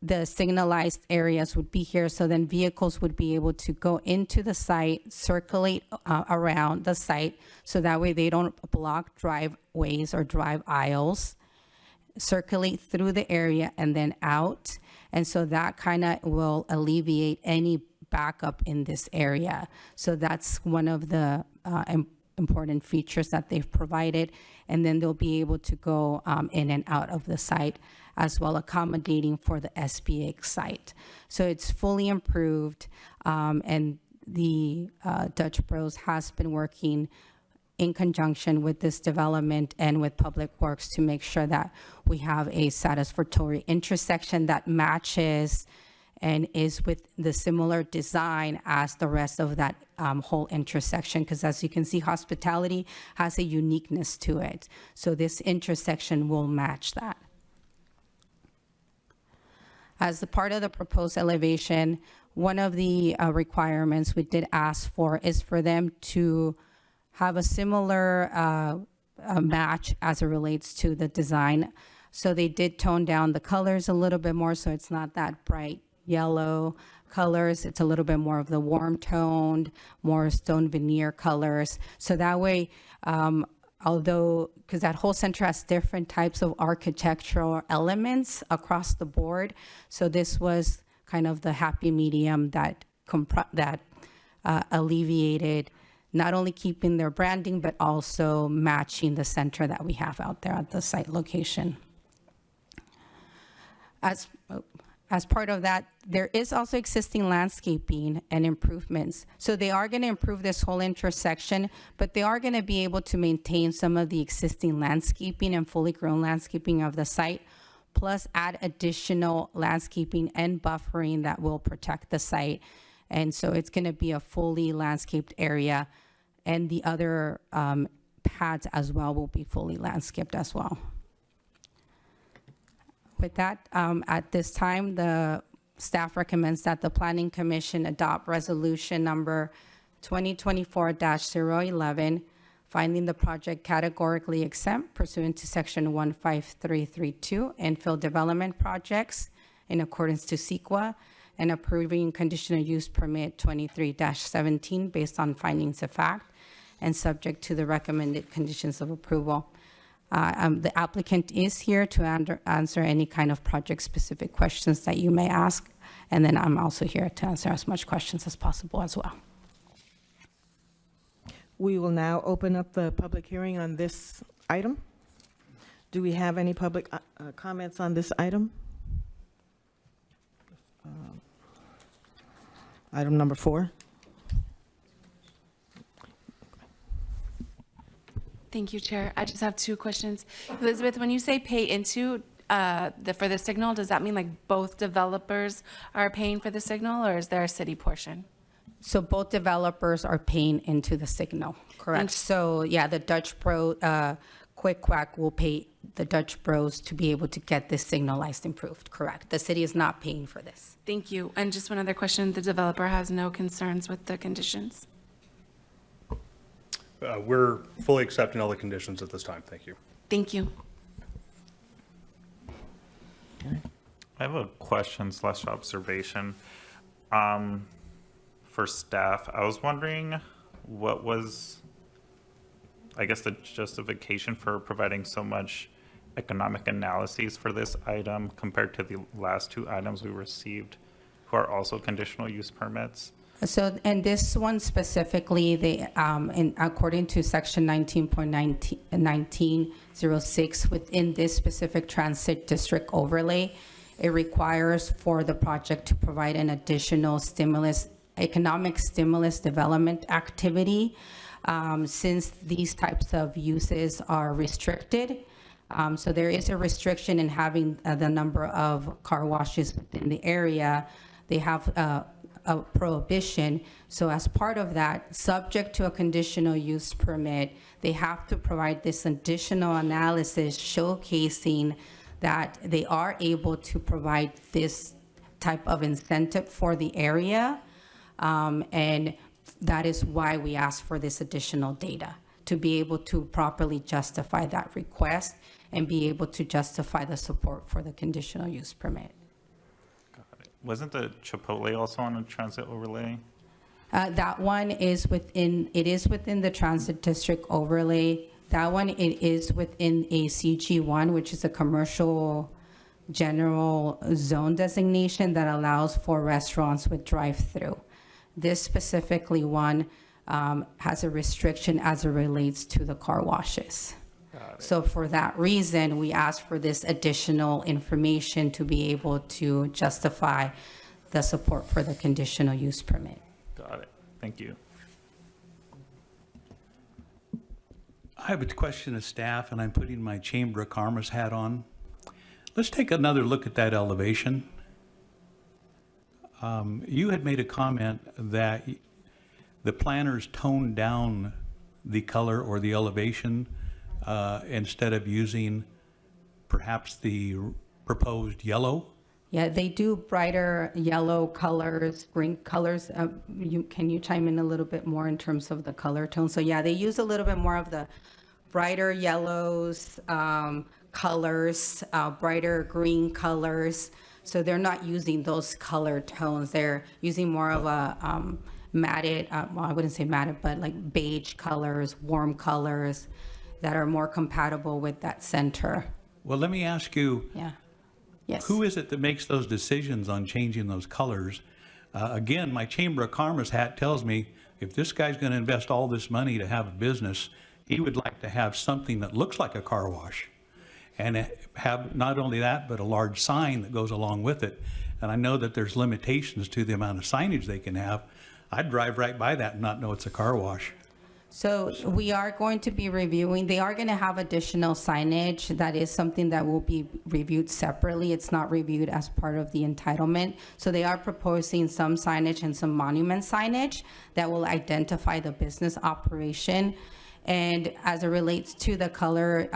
the signalized areas would be here, so then vehicles would be able to go into the site, circulate around the site, so that way they don't block driveways or drive aisles, circulate through the area and then out. And so that kind of will alleviate any backup in this area. So that's one of the important features that they've provided. And then they'll be able to go in and out of the site, as well accommodating for the SBX site. So it's fully improved, and the Dutch Bros has been working in conjunction with this development and with Public Works to make sure that we have a satisfactory intersection that matches and is with the similar design as the rest of that whole intersection. Because as you can see, hospitality has a uniqueness to it. So this intersection will match that. As the part of the proposed elevation, one of the requirements we did ask for is for them to have a similar match as it relates to the design. So they did tone down the colors a little bit more, so it's not that bright yellow colors. It's a little bit more of the warm toned, more stone veneer colors. So that way, although, because that whole center has different types of architectural elements across the board, so this was kind of the happy medium that alleviated not only keeping their branding, but also matching the center that we have out there at the site location. As part of that, there is also existing landscaping and improvements. So they are going to improve this whole intersection, but they are going to be able to maintain some of the existing landscaping and fully grown landscaping of the site, plus add additional landscaping and buffering that will protect the site And so it's going to be a fully landscaped area, and the other pads as well will be fully landscaped as well. With that, at this time, the staff recommends that the Planning Commission adopt resolution number 2024-011, finding the project categorically exempt pursuant to section 15332 infill development projects in accordance to CEQA, and approving conditional use permit 23-17 based on findings of fact and subject to the recommended conditions of approval. The applicant is here to answer any kind of project-specific questions that you may ask, and then I'm also here to answer as much questions as possible as well. We will now open up the public hearing on this item. Do we have any public comments on this item? Item number 4. Thank you, Chair. I just have 2 questions. Elizabeth, when you say pay into for the signal, does that mean like both developers are paying for the signal, or is there a city portion? So both developers are paying into the signal, correct? Thanks. So yeah, the Dutch Bro, Quick Quack will pay the Dutch Bros to be able to get this signalized improved, correct? The city is not paying for this. Thank you. And just one other question. The developer has no concerns with the conditions? We're fully accepting all the conditions at this time. Thank you. Thank you. I have a question / observation. For staff, I was wondering what was, I guess, the justification for providing so much economic analyses for this item compared to the last 2 items we received, who are also conditional use permits. So, and this one specifically, according to section 19.1906, within this specific transit district overlay, it requires for the project to provide an additional economic stimulus development activity, since these types of uses are restricted. So there is a restriction in having the number of car washes within the area. They have a prohibition. So as part of that, subject to a conditional use permit, they have to provide this additional analysis showcasing that they are able to provide this type of incentive for the area. And that is why we ask for this additional data, to be able to properly justify that request and be able to justify the support for the conditional use permit. Wasn't the Chipotle also on a transit overlay? That one is within the transit district overlay. That one, it is within a CG1, which is a commercial general zone designation that allows for restaurants with drive-through. This specifically one has a restriction as it relates to the car washes. So for that reason, we ask for this additional information to be able to justify the support for the conditional use permit. Got it. Thank you. I have a question of staff, and I'm putting my Chamber of Commerce hat on. Let's take another look at that elevation. You had made a comment that the planners toned down the color or the elevation instead of using perhaps the proposed yellow. Yeah, they do brighter yellow colors, green colors. Can you chime in a little bit more in terms of the color tone? So yeah, they use a little bit more of the brighter yellows, colors, brighter green colors. So they're not using those color tones. They're using more of a matted, well, I wouldn't say matted, but like beige colors, warm colors that are more compatible with that center. Well, let me ask you, Yeah. Yes. who is it that makes those decisions on changing those colors? Again, my Chamber of Commerce hat tells me if this guy's going to invest all this money to have a business, he would like to have something that looks like a car wash and have not only that, but a large sign that goes along with it. And I know that there's limitations to the amount of signage they can have. I'd drive right by that and not know it's a car wash. So we are going to be reviewing, they are going to have additional signage. That is something that will be reviewed separately. It's not reviewed as part of the entitlement. So they are proposing some signage and some monument signage that will identify the business operation. And as it relates to the color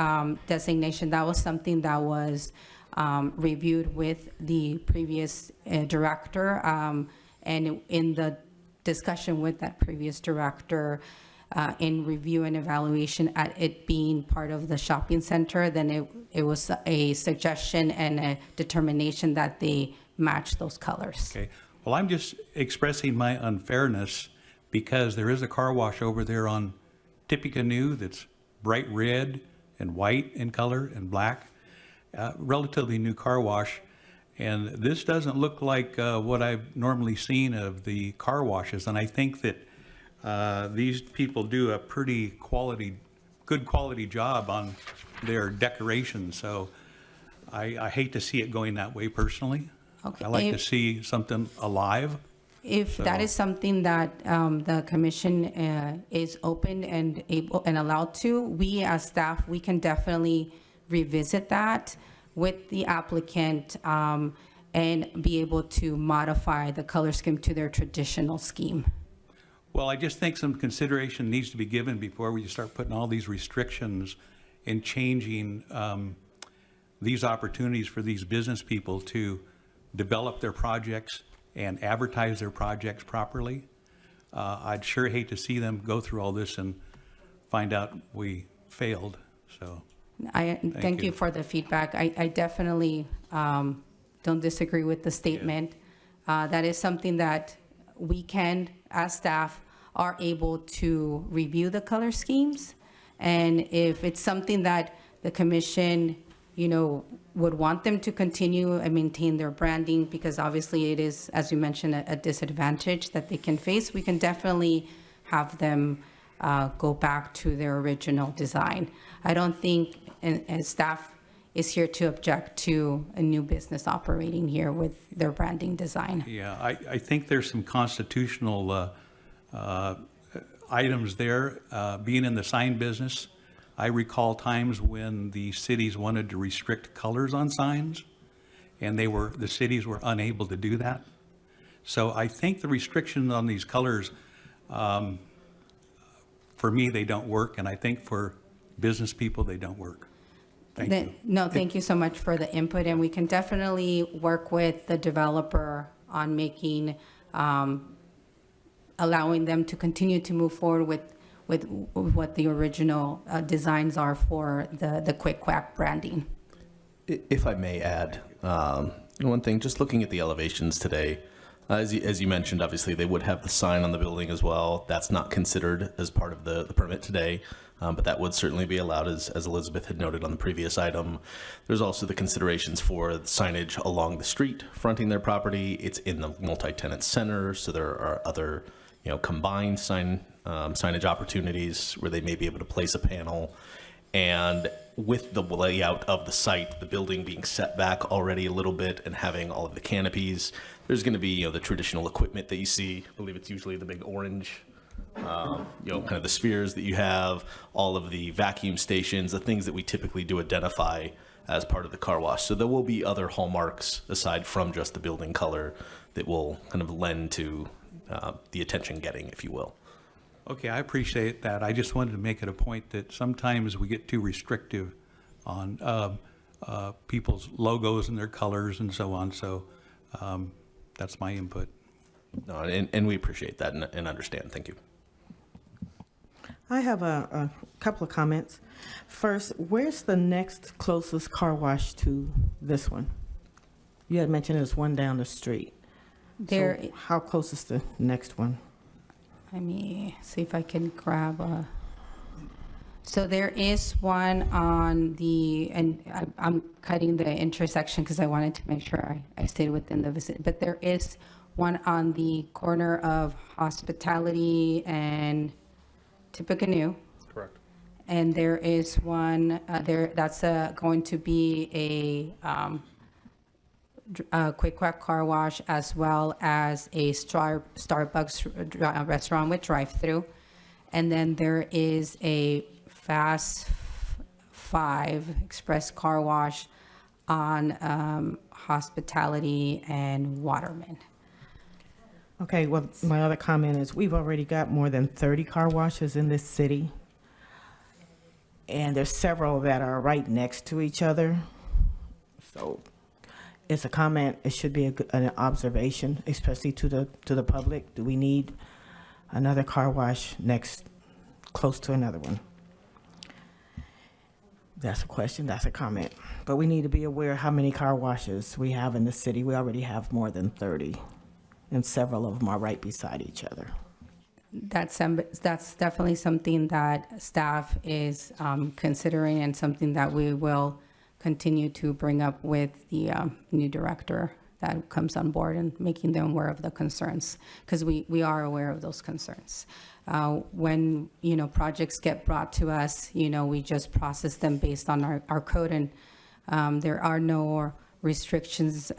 designation, that was something that was reviewed with the previous director. And in the discussion with that previous director, in review and evaluation at it being part of the shopping center, then it was a suggestion and a determination that they match those colors. Okay. Well, I'm just expressing my unfairness because there is a car wash over there on Tippecanoe that's bright red and white in color and black, relatively new car wash. And this doesn't look like what I've normally seen of the car washes. And I think that these people do a pretty good quality job on their decoration. So I hate to see it going that way personally. Okay. I like to see something alive. If that is something that the commission is open and able and allowed to, we as staff, we can definitely revisit that with the applicant and be able to modify the color scheme to their traditional scheme. Well, I just think some consideration needs to be given before we start putting all these restrictions and changing these opportunities for these business people to develop their projects and advertise their projects properly. I'd sure hate to see them go through all this and find out we failed, so. Thank you for the feedback. I definitely don't disagree with the statement. That is something that we can, as staff, are able to review the color schemes. And if it's something that the commission, would want them to continue and maintain their branding, because obviously it is, as you mentioned, a disadvantage that they can face, we can definitely have them go back to their original design. I don't think, and staff is here to object to a new business operating here with their branding design. Yeah, I think there's some constitutional items there. Being in the sign business, I recall times when the cities wanted to restrict colors on signs, and the cities were unable to do that. So I think the restrictions on these colors, for me, they don't work, and I think for business people, they don't work. Thank you. No, thank you so much for the input, and we can definitely work with the developer on making, allowing them to continue to move forward with what the original designs are for the Quick Quack branding. If I may add, one thing, just looking at the elevations today, as you mentioned, obviously they would have the sign on the building as well. That's not considered as part of the permit today, but that would certainly be allowed, as Elizabeth had noted on the previous item. There's also the considerations for the signage along the street fronting their property. It's in the multi-tenant center, so there are other combined signage opportunities where they may be able to place a panel. And with the layout of the site, the building being set back already a little bit and having all of the canopies, there's going to be the traditional equipment that you see. I believe it's usually the big orange, kind of the spheres that you have, all of the vacuum stations, the things that we typically do identify as part of the car wash. So there will be other hallmarks aside from just the building color that will kind of lend to the attention getting, if you will. Okay, I appreciate that. I just wanted to make it a point that sometimes we get too restrictive on people's logos and their colors and so on. So that's my input. No, and we appreciate that and understand. Thank you. I have a couple of comments. First, where's the next closest car wash to this one? You had mentioned there's one down the street. There. So how close is the next one? Let me see if I can grab a. So there is one on the, and I'm cutting the intersection because I wanted to make sure I stayed within the vicinity, but there is one on the corner of Hospitality and Tippecanoe. Correct. And there is one that's going to be a Quick Quack car wash, as well as a Starbucks restaurant with drive-through. And then there is a Fast 5 express car wash on Hospitality and Waterman. Okay, well, my other comment is we've already got more than 30 car washes in this city. And there's several that are right next to each other. So it's a comment, it should be an observation, especially to the public. Do we need another car wash next, close to another one? That's a question, that's a comment. But we need to be aware how many car washes we have in the city. We already have more than 30, and several of them are right beside each other. That's definitely something that staff is considering, and something that we will continue to bring up with the new director that comes on board, and making them aware of the concerns, because we are aware of those concerns. When, projects get brought to us, we just process them based on our code, and there are no restrictions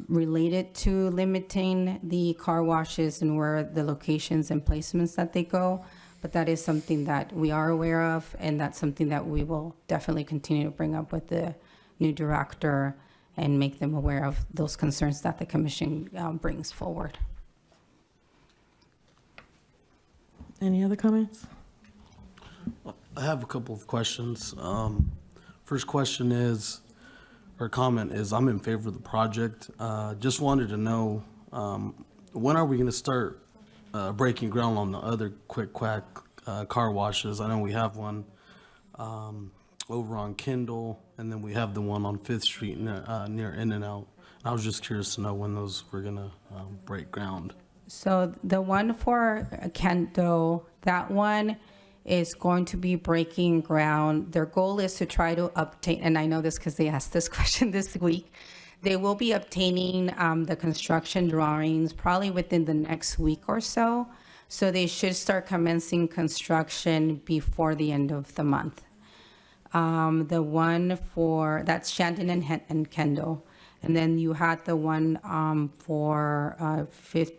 related to limiting the car washes and where the locations and placements that they go. But that is something that we are aware of, and that's something that we will definitely continue to bring up with the new director and make them aware of those concerns that the commission brings forward. Any other comments? I have a couple of questions. First question is, or comment is, I'm in favor of the project. Just wanted to know, when are we going to start breaking ground on the other Quick Quack car washes? I know we have one over on Kendall, and then we have the one on 5th Street near In-N-Out. I was just curious to know when those were going to break ground. So the one for Kendall, that one is going to be breaking ground. Their goal is to try to obtain, and I know this because they asked this question this week, they will be obtaining the construction drawings probably within the next week or so. So they should start commencing construction before the end of the month. The one for, that's Shandon and Kendall. And then you had the one for 5th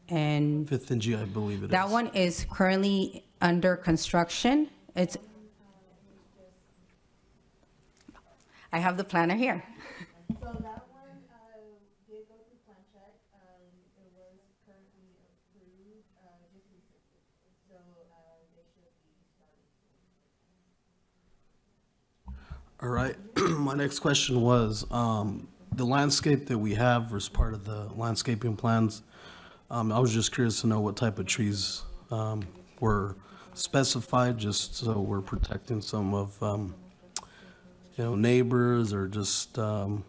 and 5th and G, I believe it is. that one is currently under construction. I have the planner here. So that one did go through plan check. It was currently approved just recently. So they should be starting. All right. My next question was, the landscape that we have as part of the landscaping plans, I was just curious to know what type of trees were specified, just so we're protecting some of, neighbors, or just the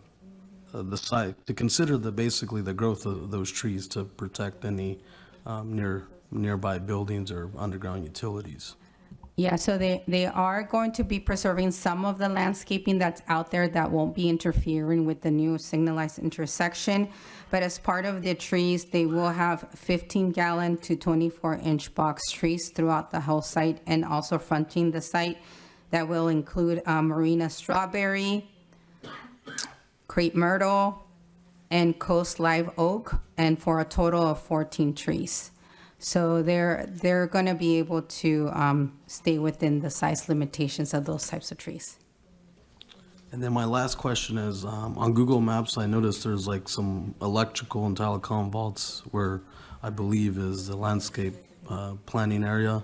site, to consider basically the growth of those trees to protect any nearby buildings or underground utilities. Yeah, so they are going to be preserving some of the landscaping that's out there that won't be interfering with the new signalized intersection. But as part of the trees, they will have 15-gallon to 24-inch box trees throughout the whole site, and also fronting the site. That will include Marina strawberry, crepe myrtle, and coast live oak, and for a total of 14 trees. So they're going to be able to stay within the size limitations of those types of trees. And then my last question is, on Google Maps, I noticed there's like some electrical and telecom vaults where I believe is the landscape planning area.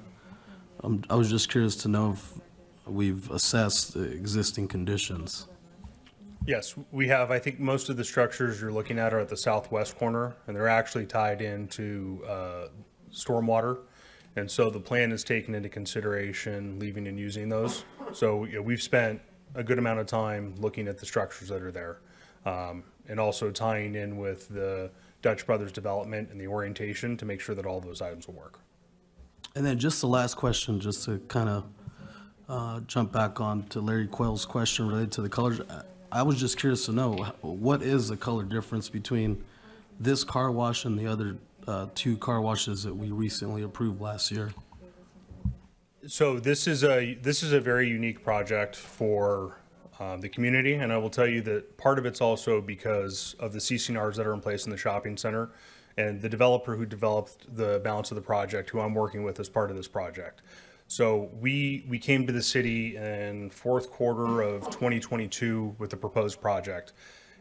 I was just curious to know if we've assessed the existing conditions. Yes, we have. I think most of the structures you're looking at are at the southwest corner, and they're actually tied into stormwater. And so the plan is taken into consideration leaving and using those. So we've spent a good amount of time looking at the structures that are there, and also tying in with the Dutch Brothers development and the orientation to make sure that all those items will work. And then just the last question, just to kind of jump back on to Larry Quayle's question related to the colors. I was just curious to know, what is the color difference between this car wash and the other 2 car washes that we recently approved last year? So this is a very unique project for the community, and I will tell you that part of it's also because of the CCNRs that are in place in the shopping center. and the developer who developed the balance of the project, who I'm working with as part of this project. So we came to the city in fourth quarter of 2022 with the proposed project.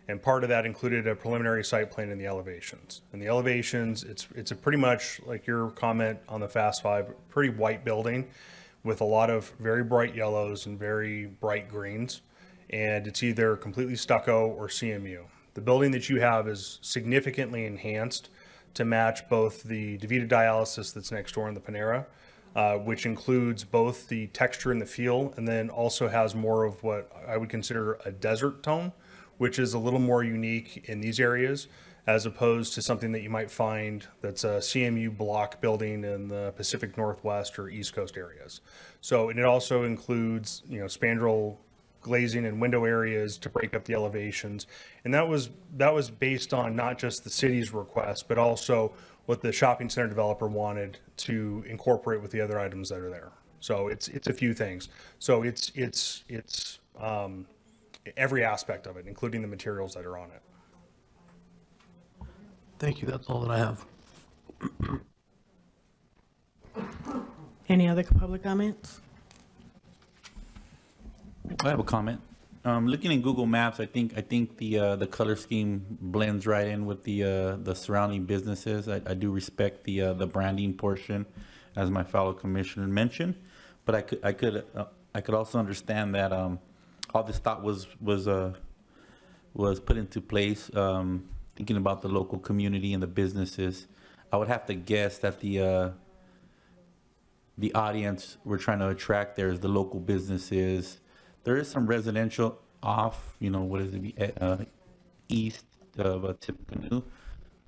And part of that included a preliminary site plan and the elevations. And the elevations, it's a pretty much like your comment on the Fast Five, pretty white building with a lot of very bright yellows and very bright greens. And it's either completely stucco or CMU. The building that you have is significantly enhanced to match both the DeVita dialysis that's next door in the Panera, which includes both the texture and the feel, and then also has more of what I would consider a desert tone, which is a little more unique in these areas, as opposed to something that you might find that's a CMU block building in the Pacific Northwest or East Coast areas. So, and it also includes, spandrel glazing and window areas to break up the elevations. And that was based on not just the city's request, but also what the shopping center developer wanted to incorporate with the other items that are there. So it's a few things. So it's every aspect of it, including the materials that are on it. Thank you. That's all that I have. Any other public comments? I have a comment. Looking in Google Maps, I think the color scheme blends right in with the surrounding businesses. I do respect the branding portion, as my fellow commissioner mentioned, but I could also understand that all this thought was put into place, thinking about the local community and the businesses. I would have to guess that the audience we're trying to attract there is the local businesses. There is some residential off, east of Tippecanoe.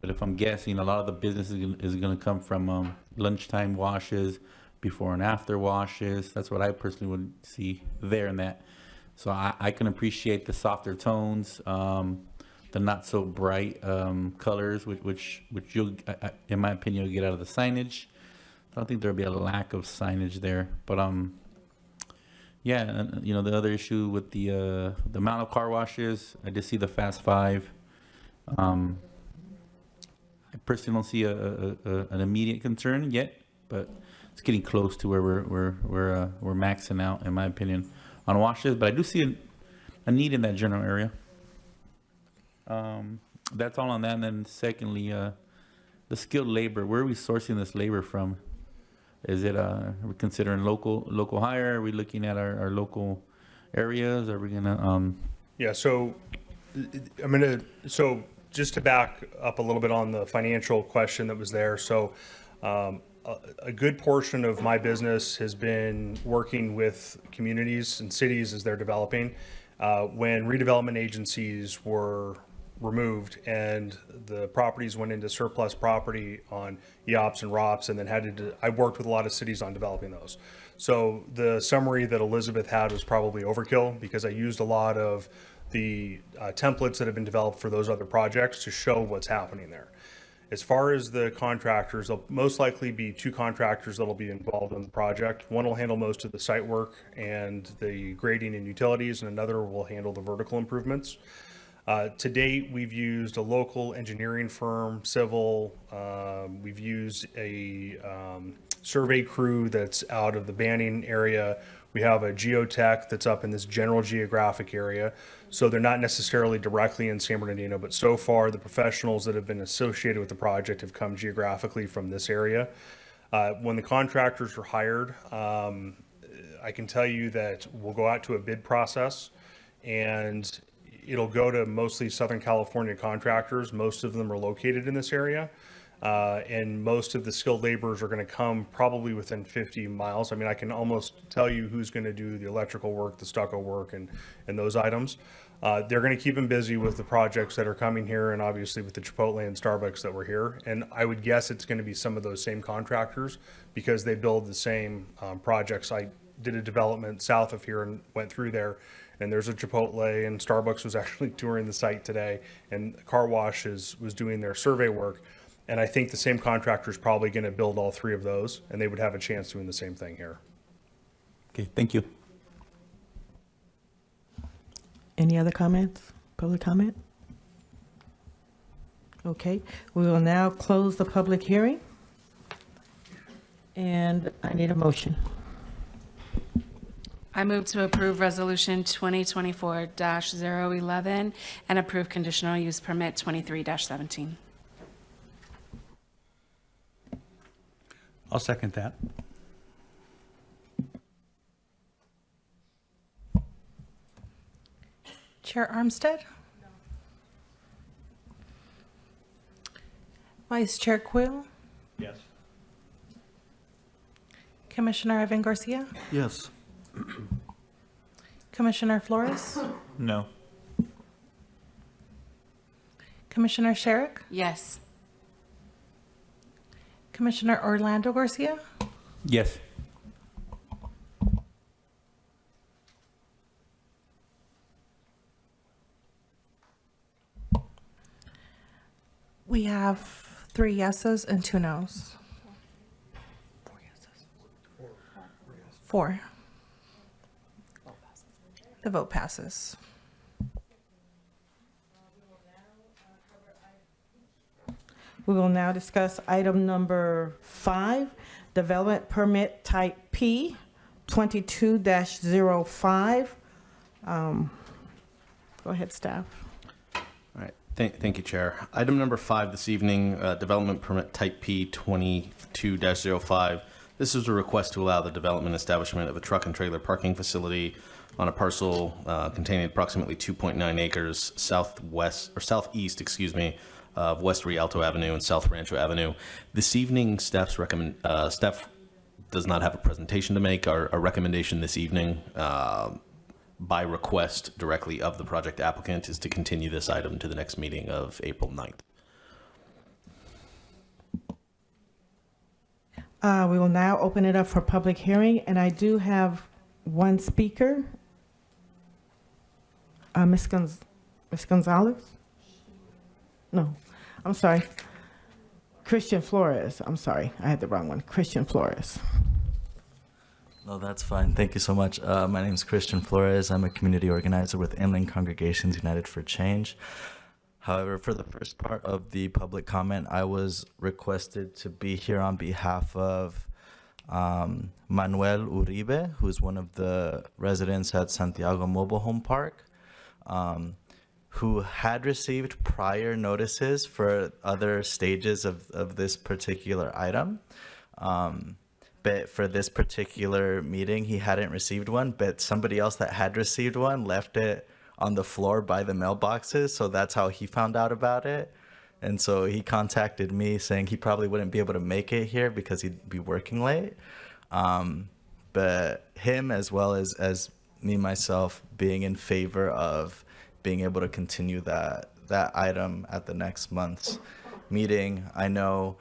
But if I'm guessing, a lot of the business is going to come from lunchtime washes, before and after washes. That's what I personally would see there in that. So I can appreciate the softer tones, the not so bright colors, which you'll, in my opinion, you'll get out of the signage. I don't think there'll be a lack of signage there, but yeah, and, the other issue with the amount of car washes, I did see the Fast Five. I personally don't see an immediate concern yet, but it's getting close to where we're maxing out, in my opinion, on washes. But I do see a need in that general area. That's all on that. And then secondly, the skilled labor. Where are we sourcing this labor from? Is it, are we considering local hire? Are we looking at our local areas? Are we gonna, Yeah, so so just to back up a little bit on the financial question that was there. So a good portion of my business has been working with communities and cities as they're developing. When redevelopment agencies were removed and the properties went into surplus property on EOPS and ROPS, and then I worked with a lot of cities on developing those. So the summary that Elizabeth had was probably overkill, because I used a lot of the templates that have been developed for those other projects to show what's happening there. As far as the contractors, there'll most likely be two contractors that'll be involved in the project. One will handle most of the site work and the grading and utilities, and another will handle the vertical improvements. To date, we've used a local engineering firm, civil. We've used a survey crew that's out of the Banning area. We have a geotech that's up in this general geographic area. So they're not necessarily directly in San Bernardino, but so far the professionals that have been associated with the project have come geographically from this area. When the contractors are hired, I can tell you that we'll go out to a bid process, and it'll go to mostly Southern California contractors. Most of them are located in this area. And most of the skilled laborers are going to come probably within 50 miles. I mean, I can almost tell you who's going to do the electrical work, the stucco work, and those items. They're going to keep them busy with the projects that are coming here, and obviously with the Chipotle and Starbucks that were here. And I would guess it's going to be some of those same contractors, because they build the same projects. I did a development south of here and went through there, and there's a Chipotle, and Starbucks was actually touring the site today, and Car Wash was doing their survey work. And I think the same contractor is probably going to build all three of those, and they would have a chance doing the same thing here. Okay, thank you. Any other comments? Public comment? Okay, we will now close the public hearing. And I need a motion. I move to approve Resolution 2024-011 and approve conditional use permit 23-17. I'll second that. Chair Armstead? Vice Chair Quill? Yes. Commissioner Evan Garcia? Yes. Commissioner Flores? No. Commissioner Sherrick? Yes. Commissioner Orlando Garcia? Yes. We have 3 yeses and 2 nos. 4. The vote passes. We will now discuss item number 5, development permit type P 22-05. Go ahead, staff. All right, thank you, Chair. Item number 5 this evening, development permit type P 22-05. This is a request to allow the development establishment of a truck and trailer parking facility on a parcel containing approximately 2.9 acres southeast, of West Rialto Avenue and South Rancho Avenue. This evening, staff does not have a presentation to make. Our recommendation this evening, by request directly of the project applicant, is to continue this item to the next meeting of April 9th. We will now open it up for public hearing, and I do have one speaker. Ms. Gonzalez? No, I'm sorry. Christian Flores. I'm sorry, I had the wrong one. Christian Flores. No, that's fine. Thank you so much. My name is Christian Flores. I'm a community organizer with Inland Congregations United for Change. However, for the first part of the public comment, I was requested to be here on behalf of Manuel Uribe, who's one of the residents at Santiago Mobile Home Park, who had received prior notices for other stages of this particular item. But for this particular meeting, he hadn't received one, but somebody else that had received one left it on the floor by the mailboxes. So that's how he found out about it. And so he contacted me saying he probably wouldn't be able to make it here because he'd be working late. But him, as well as me, myself, being in favor of being able to continue that item at the next month's meeting. I know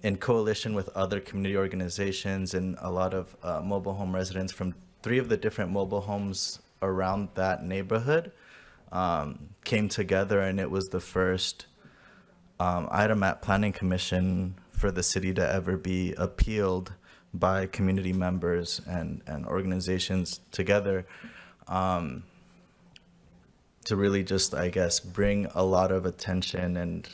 in coalition with other community organizations and a lot of mobile home residents from 3 of the different mobile homes around that neighborhood came together, and it was the first item at Planning Commission for the city to ever be appealed by community members and organizations together, to really just, I guess, bring a lot of attention and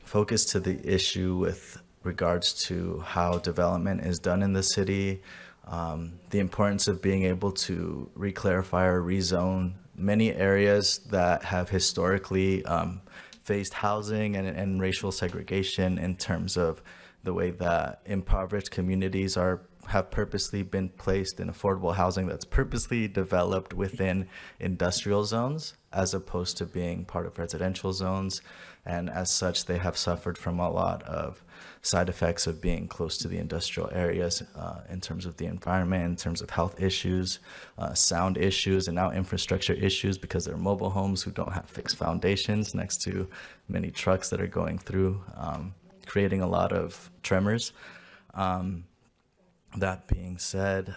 focus to the issue with regards to how development is done in the city, the importance of being able to reclarify or rezone many areas that have historically faced housing and racial segregation in terms of the way that impoverished communities have purposely been placed in affordable housing that's purposely developed within industrial zones as opposed to being part of residential zones. And as such, they have suffered from a lot of side effects of being close to the industrial areas in terms of the environment, in terms of health issues, sound issues, and now infrastructure issues because they're mobile homes who don't have fixed foundations next to many trucks that are going through, creating a lot of tremors. That being said,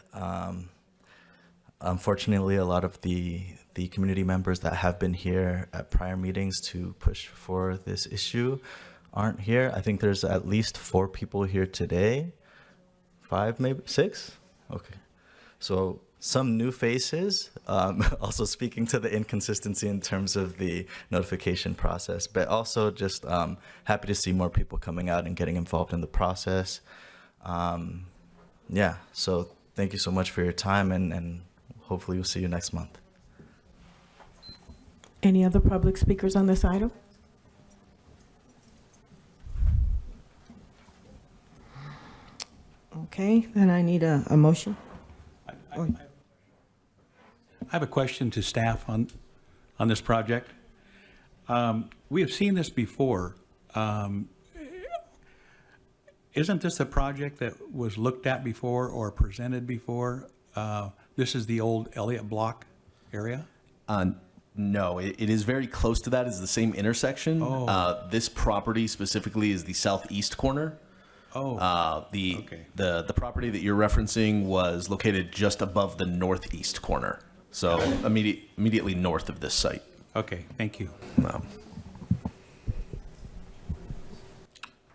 unfortunately, a lot of the community members that have been here at prior meetings to push for this issue aren't here. I think there's at least 4 people here today. 5, maybe 6? Okay. So some new faces, also speaking to the inconsistency in terms of the notification process, but also just happy to see more people coming out and getting involved in the process. Yeah, so thank you so much for your time, and hopefully we'll see you next month. Any other public speakers on this item? Okay, then I need a motion. I have a question to staff on this project. We have seen this before. Isn't this a project that was looked at before or presented before? This is the old Elliott Block area? No, it is very close to that. It's the same intersection. Oh. This property specifically is the southeast corner. Oh. The property that you're referencing was located just above the northeast corner, so immediately north of this site. Okay, thank you.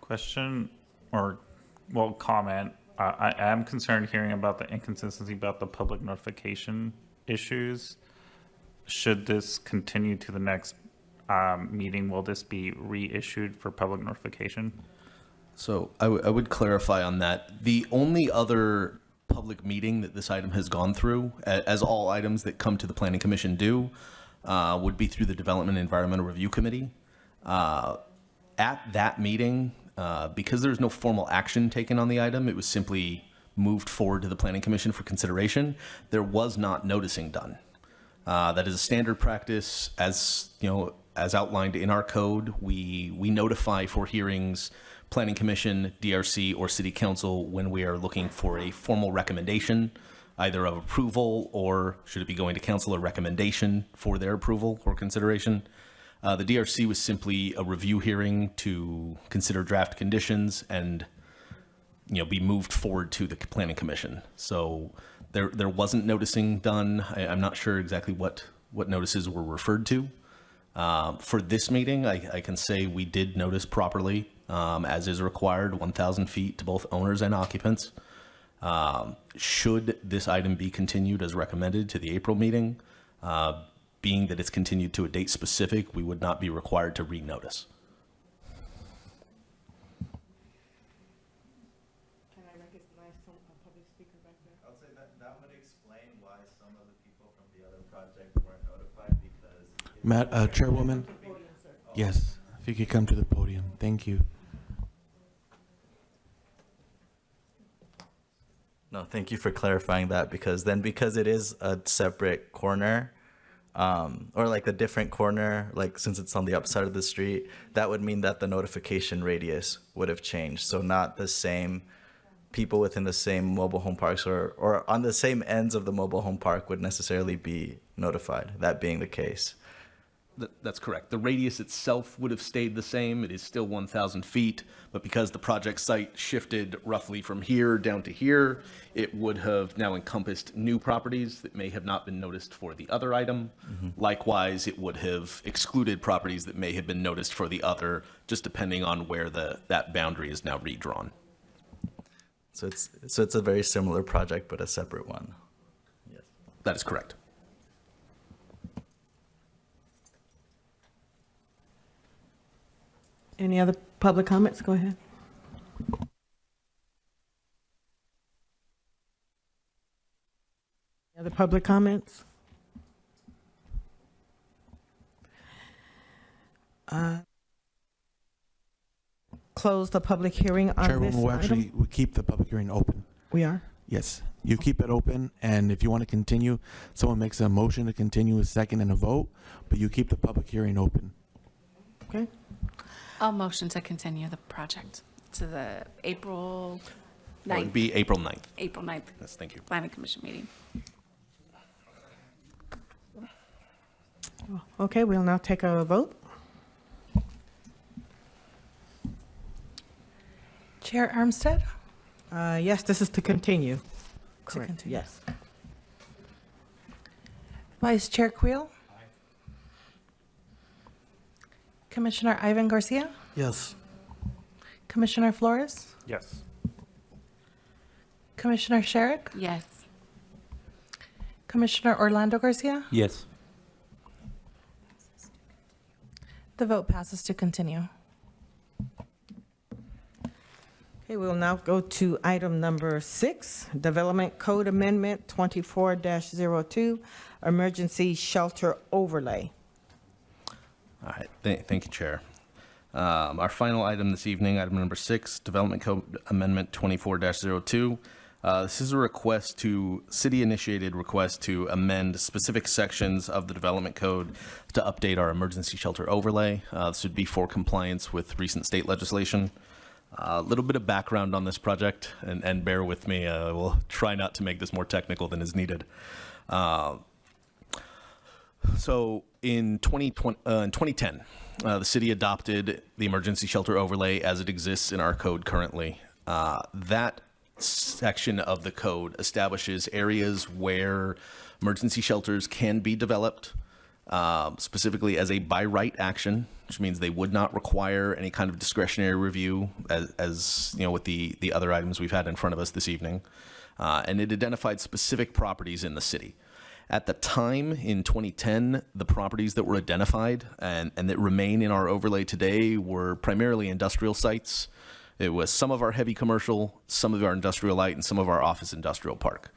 Question or, well, comment. I am concerned hearing about the inconsistency about the public notification issues. Should this continue to the next meeting, will this be reissued for public notification? So I would clarify on that. The only other public meeting that this item has gone through, as all items that come to the Planning Commission do, would be through the Development and Environmental Review Committee. At that meeting, because there's no formal action taken on the item, it was simply moved forward to the Planning Commission for consideration. There was not noticing done. That is a standard practice, as you know, as outlined in our code. We notify for hearings Planning Commission, DRC, or City Council when we are looking for a formal recommendation, either of approval or, should it be going to council, a recommendation for their approval or consideration. The DRC was simply a review hearing to consider draft conditions and, you know, be moved forward to the Planning Commission. So there wasn't noticing done. I'm not sure exactly what notices were referred to. For this meeting, I can say we did notice properly, as is required, 1,000 feet to both owners and occupants. Should this item be continued as recommended to the April meeting, being that it's continued to a date specific, we would not be required to renotice. Can I recognize a public speaker back there? I'll say that would explain why some of the people from the other project weren't notified, because... Chairwoman? Yes, if you could come to the podium. Thank you. No, thank you for clarifying that, because it is a separate corner, or like a different corner, like since it's on the upside of the street, that would mean that the notification radius would have changed. So not the same people within the same mobile home parks or on the same ends of the mobile home park would necessarily be notified, that being the case. That's correct. The radius itself would have stayed the same. It is still 1,000 feet, but because the project site shifted roughly from here down to here, it would have now encompassed new properties that may have not been noticed for the other item. Likewise, it would have excluded properties that may have been noticed for the other, just depending on where that boundary is now redrawn. So it's a very similar project, but a separate one. Yes. That is correct. Any other public comments? Go ahead. Any other public comments? Close the public hearing on this Chairwoman, we item. we keep the public hearing open. We are? Yes, you keep it open, and if you want to continue, someone makes a motion to continue, a second and a vote, but you keep the public hearing open. Okay. I'll motion to continue the project to the April It 9th. would be April 9th. April 9th. Yes, thank you. Planning Commission meeting. Okay, we'll now take a vote. Chair Armstead? Yes, this is to continue. Correct, continue. yes. Vice Chair Queel? Commissioner Ivan Garcia? Yes. Commissioner Flores? Yes. Commissioner Sherrick? Yes. Commissioner Orlando Garcia? Yes. The vote passes to continue. Okay, we'll now go to item number 6, Development Code Amendment 24-02, Emergency Shelter Overlay. All right, thank you, Chair. Our final item this evening, item number 6, Development Code Amendment 24-02. This is a city-initiated request to amend specific sections of the Development Code to update our emergency shelter overlay. This would be for compliance with recent state legislation. A little bit of background on this project, and bear with me, we'll try not to make this more technical than is needed. So in 2010, the city adopted the emergency shelter overlay as it exists in our code currently. That section of the code establishes areas where emergency shelters can be developed, specifically as a by right action, which means they would not require any kind of discretionary review, as you know, with the other items we've had in front of us this evening. And it identified specific properties in the city. At the time, in 2010, the properties that were identified and that remain in our overlay today were primarily industrial sites. It was some of our heavy commercial, some of our industrial light, and some of our office industrial park.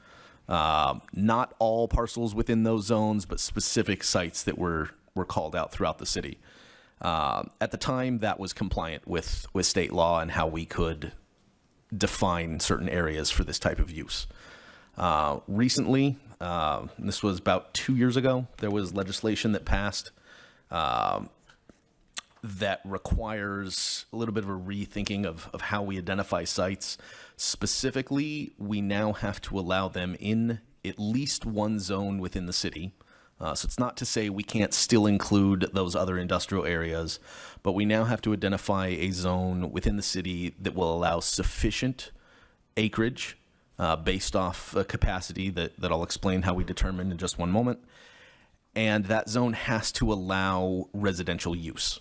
Not all parcels within those zones, but specific sites that were called out throughout the city. At the time, that was compliant with state law and how we could define certain areas for this type of use. Recently, this was about 2 years ago, there was legislation that passed that requires a little bit of a rethinking of how we identify sites. Specifically, we now have to allow them in at least one zone within the city. So it's not to say we can't still include those other industrial areas, but we now have to identify a zone within the city that will allow sufficient acreage based off a capacity that I'll explain how we determine in just one moment. And that zone has to allow residential use.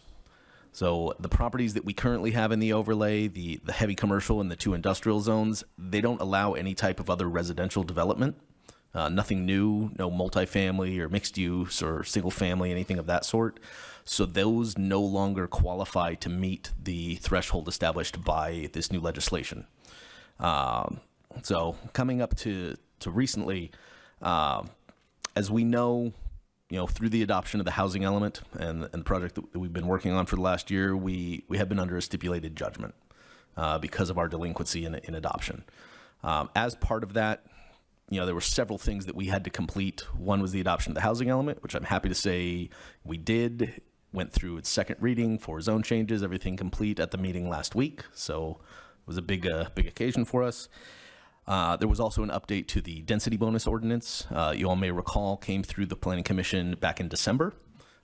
So the properties that we currently have in the overlay, the heavy commercial and the 2 industrial zones, they don't allow any type of other residential development. Nothing new, no multifamily or mixed use or single family, anything of that sort. So those no longer qualify to meet the threshold established by this new legislation. So coming up to recently, as we know, through the adoption of the housing element and the project that we've been working on for the last year, we have been under a stipulated judgment because of our delinquency in adoption. As part of that, there were several things that we had to complete. One was the adoption of the housing element, which I'm happy to say we did. Went through its second reading for zone changes, everything complete at the meeting last week. So it was a big occasion for us. There was also an update to the density bonus ordinance. You all may recall came through the Planning Commission back in December.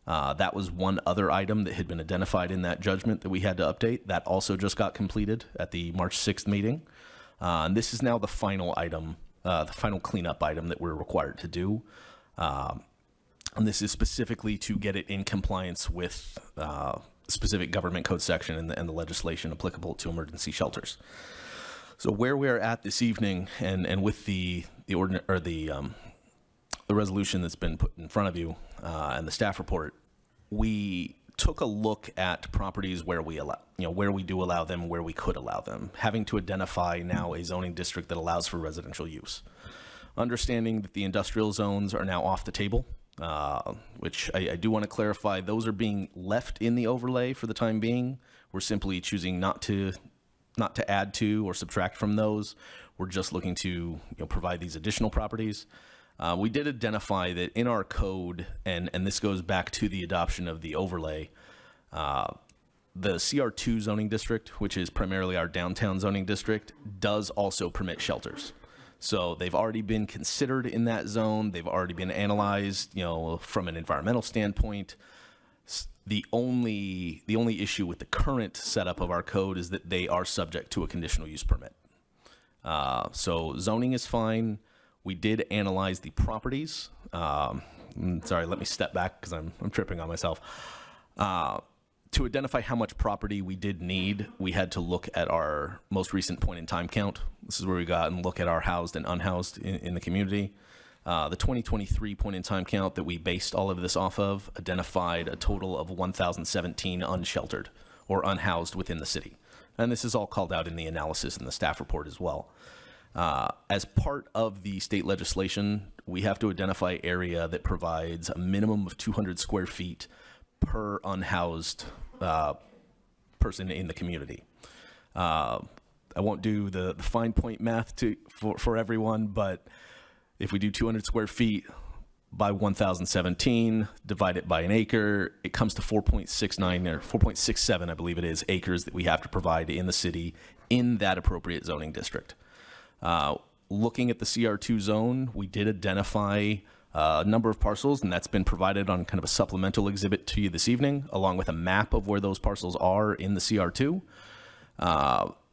That was one other item that had been identified in that judgment that we had to update. That also just got completed at the March 6th meeting. And this is now the final item, the final cleanup item that we're required to do. And this is specifically to get it in compliance with specific government code section and the legislation applicable to emergency shelters. So where we're at this evening, and with the resolution that's been put in front of you and the staff report, we took a look at properties where we allow, where we do allow them, where we could allow them, having to identify now a zoning district that allows for residential use. Understanding that the industrial zones are now off the table, which I do want to clarify, those are being left in the overlay for the time being. We're simply choosing not to add to or subtract from those. We're just looking to provide these additional properties. We did identify that in our code, and this goes back to the adoption of the overlay, the CR2 zoning district, which is primarily our downtown zoning district, does also permit shelters. So they've already been considered in that zone. They've already been analyzed, from an environmental standpoint. The only issue with the current setup of our code is that they are subject to a conditional use permit. So zoning is fine. We did analyze the properties. Sorry, let me step back because I'm tripping on myself. To identify how much property we did need, we had to look at our most recent point in time count. This is where we got and look at our housed and unhoused in the community. The 2023 point in time count that we based all of this off of identified a total of 1,017 unsheltered or unhoused within the city. And this is all called out in the analysis in the staff report as well. As part of the state legislation, we have to identify area that provides a minimum of 200 square feet per unhoused person in the community. I won't do the fine point math for everyone, but if we do 200 square feet by 1,017, divide it by an acre, it comes to 4.69 or 4.67, I believe it is, acres that we have to provide in the city in that appropriate zoning district. Looking at the CR2 zone, we did identify a number of parcels, and that's been provided on kind of a supplemental exhibit to you this evening, along with a map of where those parcels are in the CR2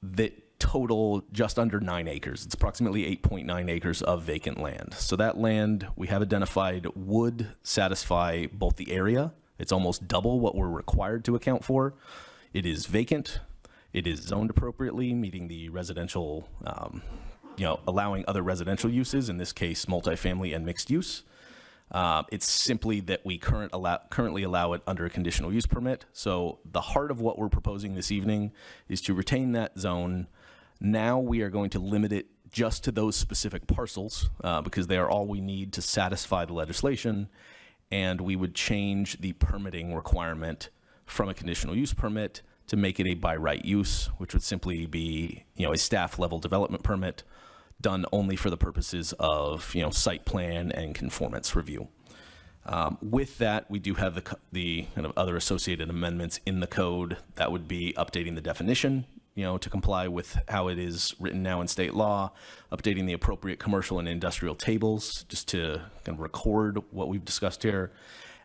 that total just under 9 acres. It's approximately 8.9 acres of vacant land. So that land we have identified would satisfy both the area. It's almost double what we're required to account for. It is vacant. It is zoned appropriately, meeting the residential, allowing other residential uses, in this case, multifamily and mixed use. It's simply that we currently allow it under a conditional use permit. So the heart of what we're proposing this evening is to retain that zone. Now we are going to limit it just to those specific parcels because they are all we need to satisfy the legislation. And we would change the permitting requirement from a conditional use permit to make it a by right use, which would simply be, a staff level development permit done only for the purposes of, site plan and conformance review. With that, we do have the kind of other associated amendments in the code. That would be updating the definition, to comply with how it is written now in state law, updating the appropriate commercial and industrial tables just to kind of record what we've discussed here,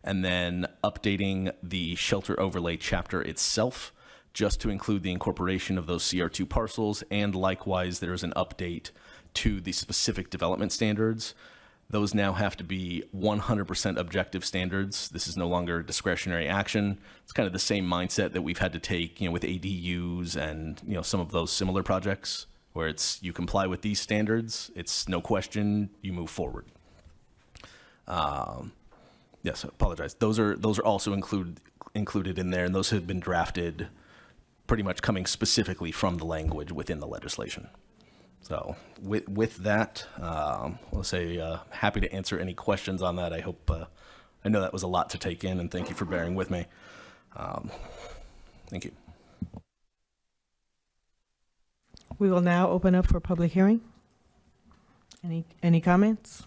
and then updating the shelter overlay chapter itself just to include the incorporation of those CR2 parcels, and likewise there's an update to the specific development standards. Those now have to be 100% objective standards. This is no longer discretionary action. It's kind of the same mindset that we've had to take, with ADUs and, some of those similar projects where it's you comply with these standards, it's no question, you move forward. Yes, I apologize. Those are also included in there, and those have been drafted pretty much coming specifically from the language within the legislation. So with that, I'll say happy to answer any questions on that. I hope, I know that was a lot to take in, and thank you for bearing with me. Thank you. We will now open up for public hearing. Any comments?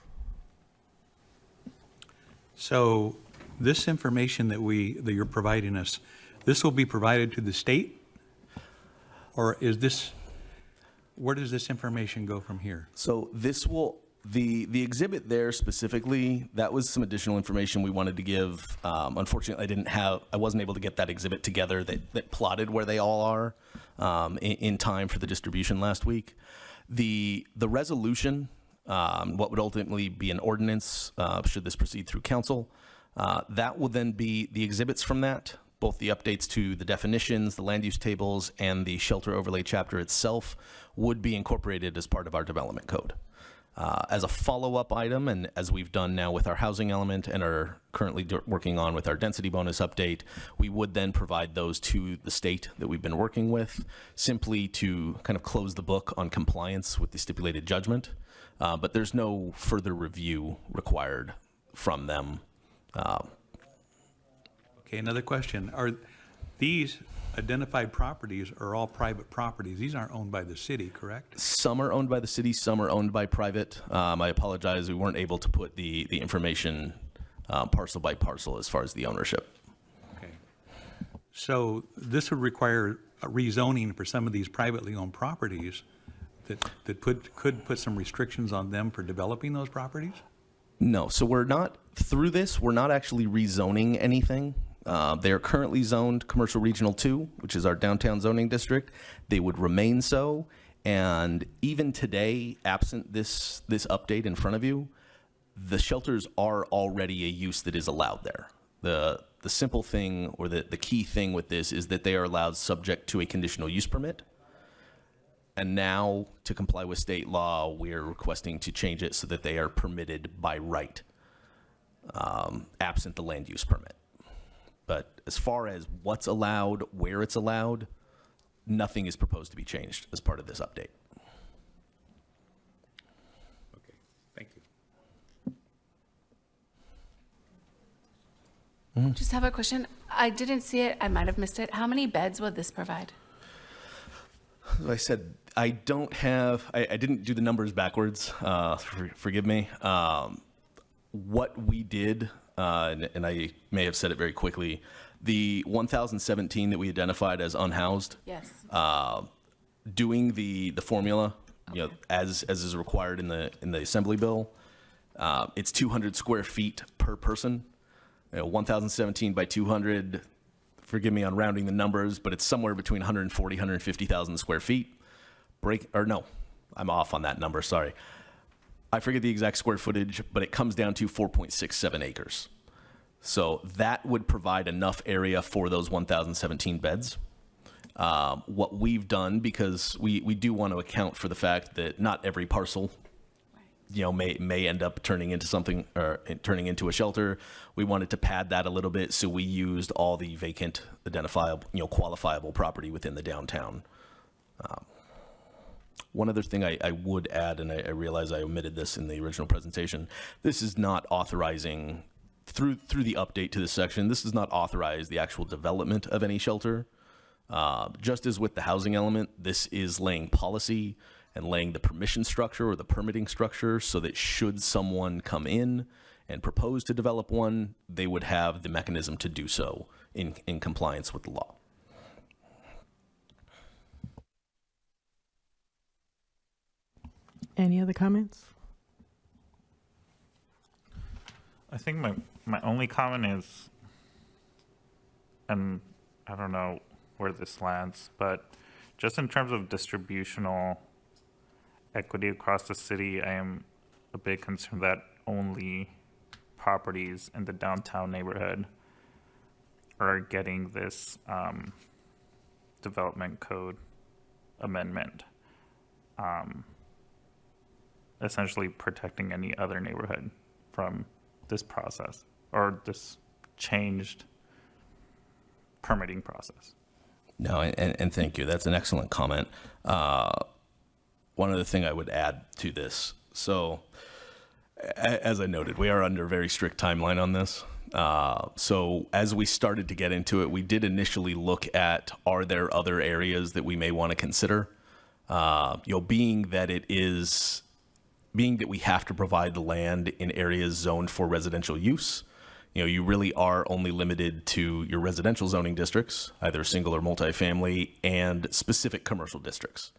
So this information that you're providing us, this will be provided to the state? Or where does this information go from here? So this will, the exhibit there specifically, that was some additional information we wanted to give. Unfortunately, I wasn't able to get that exhibit together that plotted where they all are in time for the distribution last week. The resolution, what would ultimately be an ordinance, should this proceed through council, that will then be the exhibits from that. Both the updates to the definitions, the land use tables, and the shelter overlay chapter itself would be incorporated as part of our development code. As a follow-up item, and as we've done now with our housing element and are currently working on with our density bonus update, we would then provide those to the state that we've been working with, simply to kind of close the book on compliance with the stipulated judgment. But there's no further review required from them. Okay, another question. Are these identified properties are all private properties? These aren't owned by the city, correct? Some are owned by the city, some are owned by private. I apologize, we weren't able to put the information parcel by parcel as far as the ownership. Okay. So this would require a rezoning for some of these privately owned properties that could put some restrictions on them for developing those properties? No, so we're not actually rezoning anything. They are currently zoned Commercial Regional 2, which is our downtown zoning district. They would remain so. And even today, absent this update in front of you, the shelters are already a use that is allowed there. The simple thing, or the key thing with this, is that they are allowed subject to a conditional use permit. And now, to comply with state law, we're requesting to change it so that they are permitted by right, absent the land use permit. But as far as what's allowed, where it's allowed, nothing is proposed to be changed as part of this update. Okay, thank you. Just have a question. I didn't see it. I might have missed it. How many beds would this provide? As I said, I don't have, I didn't do the numbers backwards, forgive me. What we did, and I may have said it very quickly, the 1,017 that we identified as unhoused, Yes. doing the formula, you know, as is required in the assembly bill, it's 200 square feet per person. You know, 1,017 by 200, forgive me on rounding the numbers, but it's somewhere between 140, 150,000 square feet. I'm off on that number, sorry. I forget the exact square footage, but it comes down to 4.67 acres. So that would provide enough area for those 1,017 beds. What we've done, because we do want to account for the fact that not every parcel, you know, may end up turning into something or turning into a shelter. We wanted to pad that a little bit, so we used all the vacant, identifiable, you know, qualifiable property within the downtown. One other thing I would add, and I realize I omitted this in the original presentation, this is not authorizing, through the update to this section, this does not authorize the actual development of any shelter. Just as with the housing element, this is laying policy and laying the permission structure or the permitting structure so that should someone come in and propose to develop one, they would have the mechanism to do so in compliance with the law. Any other comments? I think my only comment is, and I don't know where this lands, but just in terms of distributional equity across the city, I am a bit concerned that only properties in the downtown neighborhood are getting this development code amendment, essentially protecting any other neighborhood from this process or this changed permitting process. No, and thank you. That's an excellent comment. One other thing I would add to this. So, as I noted, we are under a very strict timeline on this. So as we started to get into it, we did initially look at, are there other areas that we may want to consider? Being that we have to provide the land in areas zoned for residential use, you really are only limited to your residential zoning districts, either single or multifamily, and specific commercial districts.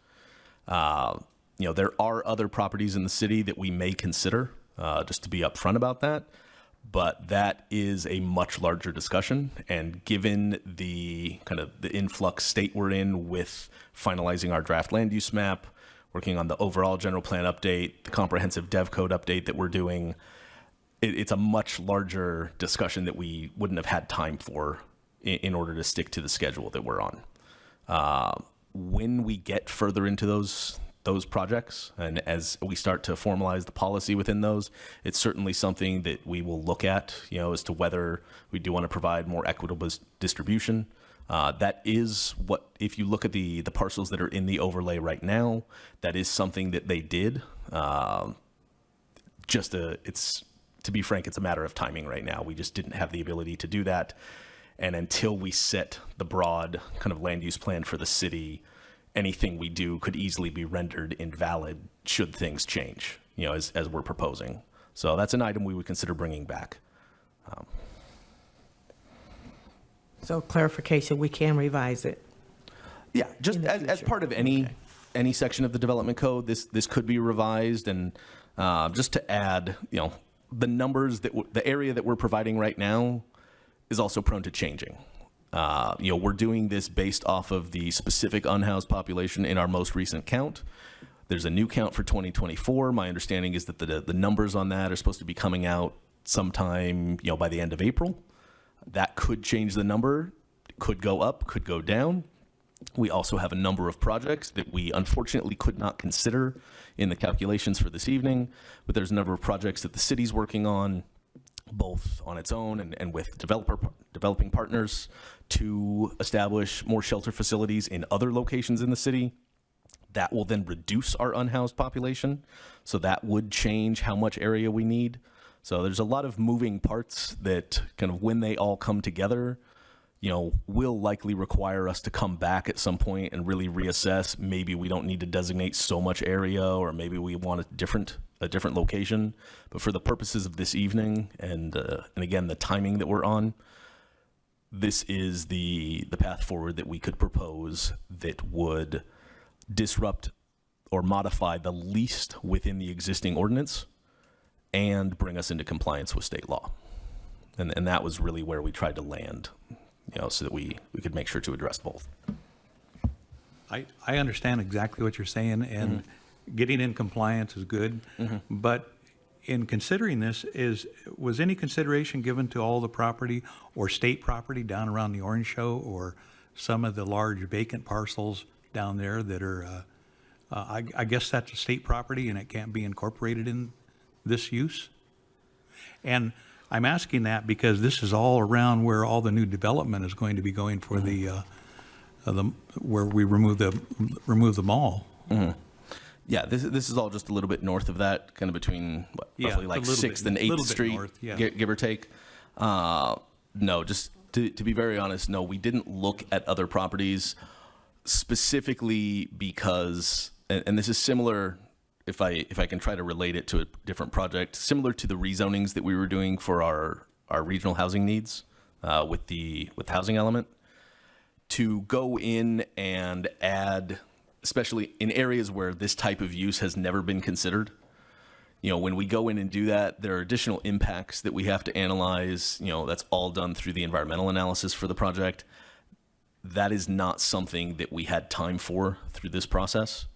There are other properties in the city that we may consider, just to be upfront about that, but that is a much larger discussion. And given the kind of the influx state we're in with finalizing our draft land use map, working on the overall general plan update, the comprehensive dev code update that we're doing, it's a much larger discussion that we wouldn't have had time for in order to stick to the schedule that we're on. When we get further into those projects, and as we start to formalize the policy within those, it's certainly something that we will look at, as to whether we do want to provide more equitable distribution. That is what, if you look at the parcels that are in the overlay right now, that is something that they did. To be frank, it's a matter of timing right now. We just didn't have the ability to do that. And until we set the broad kind of land use plan for the city, anything we do could easily be rendered invalid should things change, as we're proposing. So that's an item we would consider bringing back. So clarification, we can revise it. Yeah, just as part of any section of the development code, this could be revised. And just to add, the numbers the area that we're providing right now is also prone to changing. We're doing this based off of the specific unhoused population in our most recent count. There's a new count for 2024. My understanding is that the numbers on that are supposed to be coming out sometime, by the end of April. That could change the number. It could go up, could go down. We also have a number of projects that we unfortunately could not consider in the calculations for this evening, but there's a number of projects that the city's working on, both on its own and with developing partners, to establish more shelter facilities in other locations in the city. That will then reduce our unhoused population, so that would change how much area we need. So there's a lot of moving parts that kind of, when they all come together, will likely require us to come back at some point and really reassess. Maybe we don't need to designate so much area, or maybe we want a different location. But for the purposes of this evening, and again, the timing that we're on, this is the path forward that we could propose that would disrupt or modify the least within the existing ordinance and bring us into compliance with state law. And that was really where we tried to land, so that we could make sure to address both. I understand exactly what you're saying, and getting in compliance is good. But in considering this, was any consideration given to all the property or state property down around the Orange Show, or some of the large vacant parcels down there that are, I guess that's a state property and it can't be incorporated in this use? And I'm asking that because this is all around where all the new development is going to be going for the where we remove the mall. Yeah, this is all just a little bit north of that, kind of between roughly like 6th and 8th Street, north, give or take. No, just to be very honest, no, we didn't look at other properties specifically because, and this is similar, if I can try to relate it to a different project, similar to the rezonings that we were doing for our regional housing needs with housing element, to go in and add, especially in areas where this type of use has never been considered. When we go in and do that, there are additional impacts that we have to analyze. That's all done through the environmental analysis for the project. That is not something that we had time for through this process.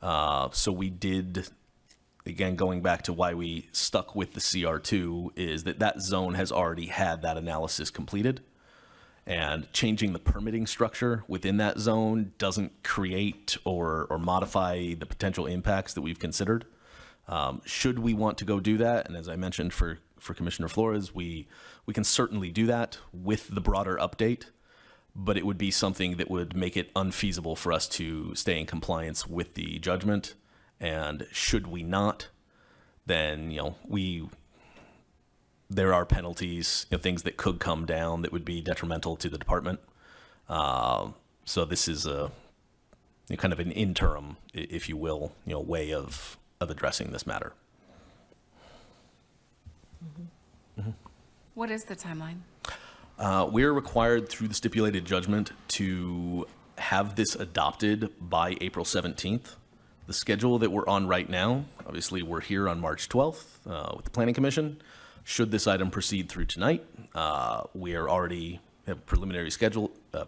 So we did, again, going back to why we stuck with the CR2, is that zone has already had that analysis completed. And changing the permitting structure within that zone doesn't create or modify the potential impacts that we've considered. Should we want to go do that, and as I mentioned for Commissioner Flores, we can certainly do that with the broader update, but it would be something that would make it unfeasible for us to stay in compliance with the judgment. And should we not, then there are penalties, things that could come down that would be detrimental to the department. So this is a kind of an interim, if you will, way of addressing this matter. What is the timeline? We're required through the stipulated judgment to have this adopted by April 17th. The schedule that we're on right now, obviously we're here on March 12th with the Planning Commission. Should this item proceed through tonight, we are already have preliminarily scheduled, the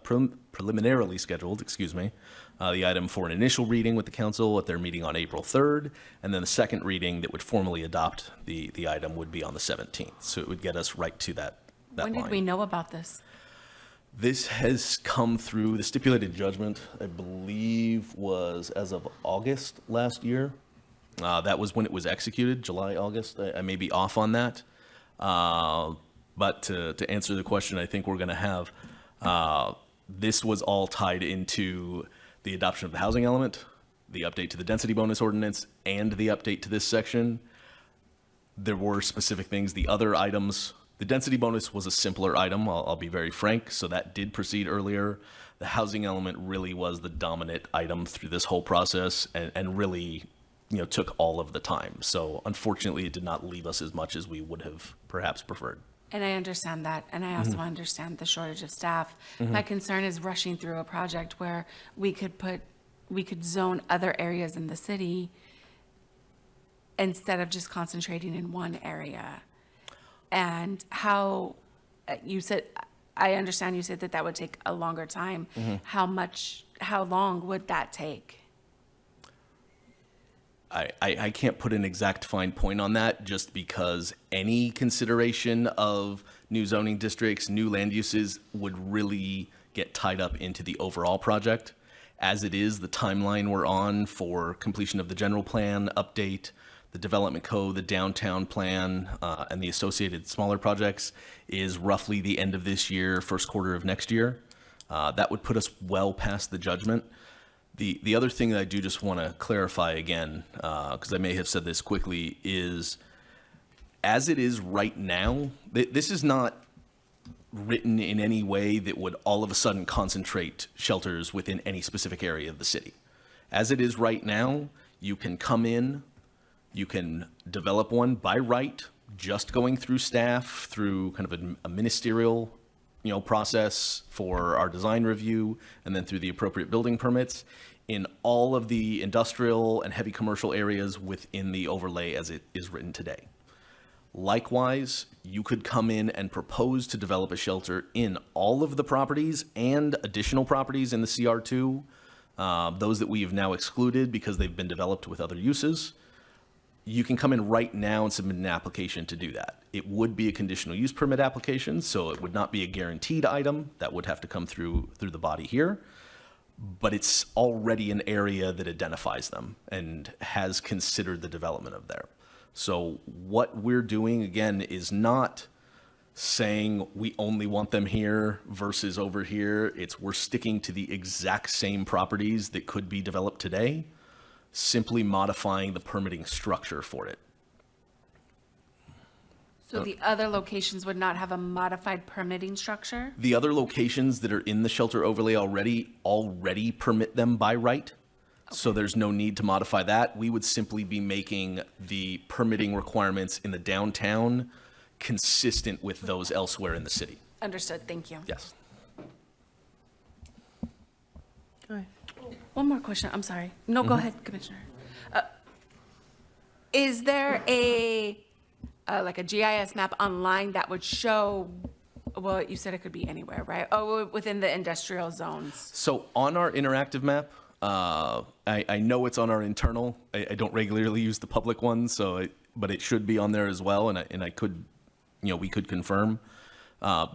item for an initial reading with the council at their meeting on April 3rd, and then the second reading that would formally adopt the item would be on the 17th. So it would get us right to that When line. did we know about this? This has come through the stipulated judgment, I believe, was as of August last year. That was when it was executed, July, August. I may be off on that. But to answer the question, I think we're going to have, this was all tied into the adoption of the housing element, the update to the density bonus ordinance, and the update to this section. There were specific things. The other items, the density bonus was a simpler item, I'll be very frank, so that did proceed earlier. The housing element really was the dominant item through this whole process, and really took all of the time. So unfortunately, it did not leave us as much as we would have perhaps preferred. And I understand that, and I also understand the shortage of staff. My concern is rushing through a project where we could zone other areas in the city instead of just concentrating in one area. And how you said, I understand you said that would take a longer time. How long would that take? I can't put an exact fine point on that, just because any consideration of new zoning districts, new land uses would really, get tied up into the overall project. As it is, the timeline we're on for completion of the general plan update, the development code, the downtown plan, and the associated smaller projects is roughly the end of this year, first quarter of next year. That would put us well past the judgment. The other thing that I do just want to clarify again, because I may have said this quickly, is as it is right now, this is not written in any way that would all of a sudden concentrate shelters within any specific area of the city. As it is right now, you can come in, you can develop one by right, just going through staff, through kind of a ministerial, process for our design review, and then through the appropriate building permits in all of the industrial and heavy commercial areas within the overlay as it is written today. Likewise, you could come in and propose to develop a shelter in all of the properties and additional properties in the CR2, those that we have now excluded because they've been developed with other uses. You can come in right now and submit an application to do that. It would be a conditional use permit application, so it would not be a guaranteed item. That would have to come through the body here. But it's already an area that identifies them and has considered the development of there. So what we're doing, again, is not saying we only want them here versus over here. It's we're sticking to the exact same properties that could be developed today, simply modifying the permitting structure for it. So the other locations would not have a modified permitting structure? The other locations that are in the shelter overlay already permit them by right. So there's no need to modify that. We would simply be making the permitting requirements in the downtown consistent with those elsewhere in the city. Understood, thank you. Yes. Go ahead. One more question, I'm sorry. No, go ahead, Commissioner. Is there like a GIS map online that would show, well, you said it could be anywhere, right? Oh, within the industrial zones. So on our interactive map, I know it's on our internal. I don't regularly use the public one, but it should be on there as well. And I could, we could confirm.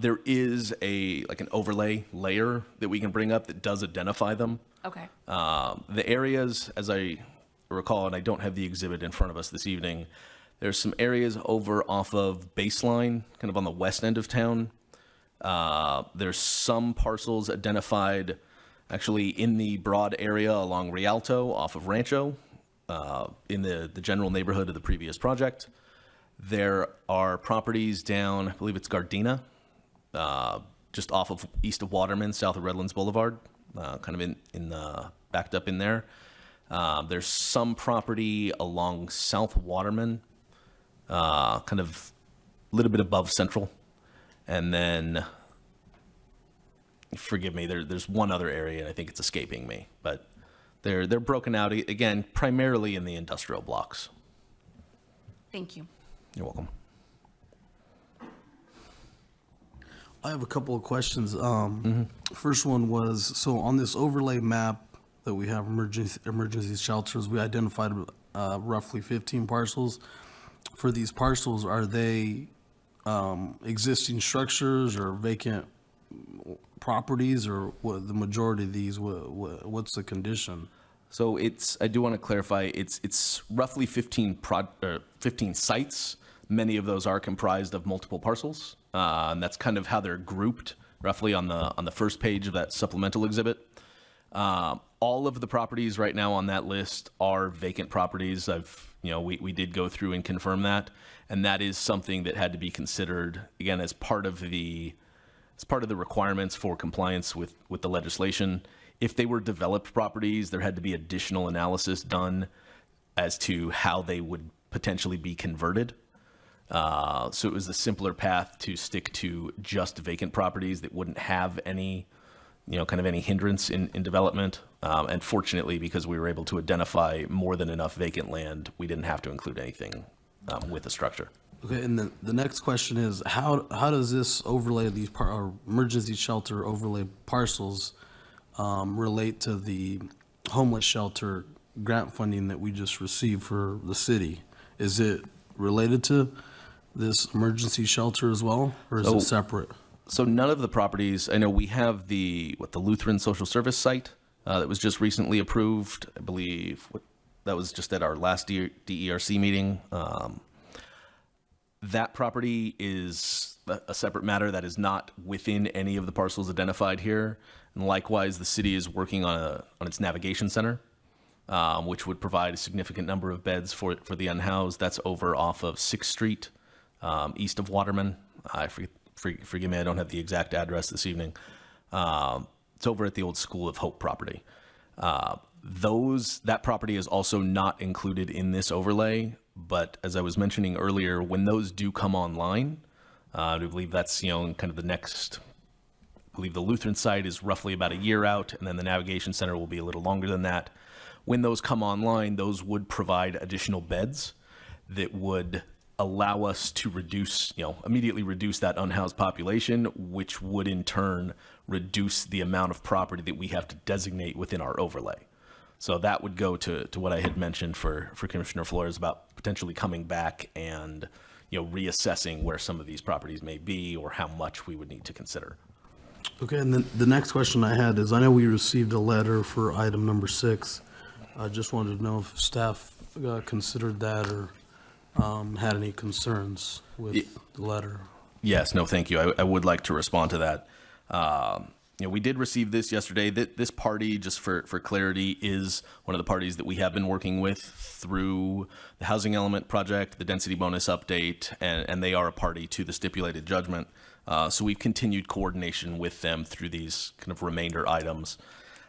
There is an overlay layer that we can bring up that does identify them. Okay. The areas, as I recall, and I don't have the exhibit in front of us this evening, there's some areas over off of Baseline, kind of on the west end of town. There's some parcels identified actually in the broad area along Rialto off of Rancho, in the general neighborhood of the previous project. There are properties down, I believe it's Gardena, just off of east of Waterman, south of Redlands Boulevard, kind of backed up in there. There's some property along South Waterman, kind of a little bit above Central. And then, forgive me, there's one other area, and I think it's escaping me, but they're broken out, again, primarily in the industrial blocks. Thank you. You're welcome. I have a couple of questions. First one was, so on this overlay map that we have emergency shelters, we identified roughly 15 parcels. For these parcels, are they existing structures or vacant properties, or what, the majority of these, what's the condition? So I do want to clarify, it's roughly 15 sites. Many of those are comprised of multiple parcels, and that's kind of how they're grouped roughly on the first page of that supplemental exhibit. All of the properties right now on that list are vacant properties. We did go through and confirm that, and that is something that had to be considered, again, as part of the requirements for compliance with the legislation. If they were developed properties, there had to be additional analysis done as to how they would potentially be converted. So it was a simpler path to stick to just vacant properties that wouldn't have any, kind of any hindrance in development. And fortunately, because we were able to identify more than enough vacant land, we didn't have to include anything with the structure. Okay, and the next question is, how does this overlay of these emergency shelter overlay parcels relate to the homeless shelter grant funding that we just received for the city? Is it related to this emergency shelter as well, or is it separate? So none of the properties, I know we have the Lutheran Social Service site that was just recently approved. I believe that was just at our last DERC meeting. That property is a separate matter that is not within any of the parcels identified here. And likewise, the city is working on its navigation center, which would provide a significant number of beds for the unhoused. That's over off of 6th Street, east of Waterman. Forgive me, I don't have the exact address this evening. It's over at the old School of Hope property. That property is also not included in this overlay, but as I was mentioning earlier, when those do come online, I believe that's, kind of the next, I believe the Lutheran site is roughly about a year out, and then the navigation center will be a little longer than that. When those come online, those would provide additional beds that would allow us to reduce, immediately reduce that unhoused population, which would in turn reduce the amount of property that we have to designate within our overlay. So that would go to what I had mentioned for Commissioner Flores about potentially coming back and, reassessing where some of these properties may be or how much we would need to consider. Okay, and then the next question I had is, I know we received a letter for item number 6. I just wanted to know if staff considered that or had any concerns with the letter. Yes, no, thank you. I would like to respond to that. We did receive this yesterday. This party, just for clarity, is one of the parties that we have been working with through the Housing Element Project, the Density Bonus Update, and they are a party to the stipulated judgment. So we've continued coordination with them through these kind of remainder items.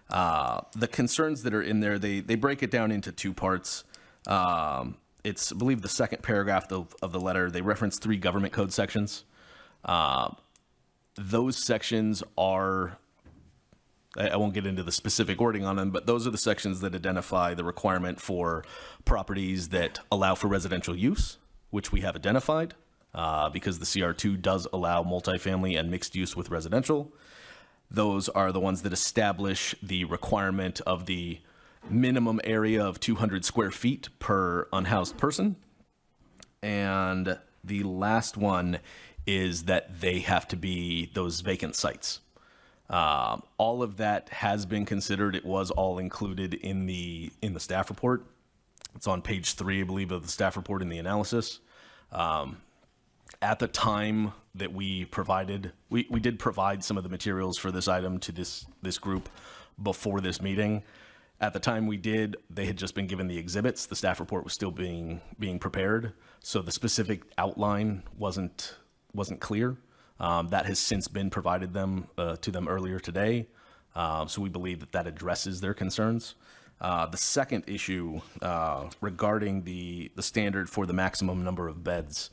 The concerns that are in there, they break it down into 2 parts. It's, I believe, the second paragraph of the letter. They reference 3 government code sections. Those sections are, I won't get into the specific wording on them, but those are the sections that identify the requirement for properties that allow for residential use, which we have identified, because the CR2 does allow multifamily and mixed use with residential. Those are the ones that establish the requirement of the minimum area of 200 square feet per unhoused person. And the last one is that they have to be those vacant sites. All of that has been considered. It was all included in the staff report. It's on page 3, I believe, of the staff report in the analysis. At the time that we provided, we did provide some of the materials for this item to this group before this meeting. At the time we did, they had just been given the exhibits. The staff report was still being prepared, so the specific outline wasn't clear. That has since been provided to them earlier today, so we believe that addresses their concerns. The second issue regarding the standard for the maximum number of beds.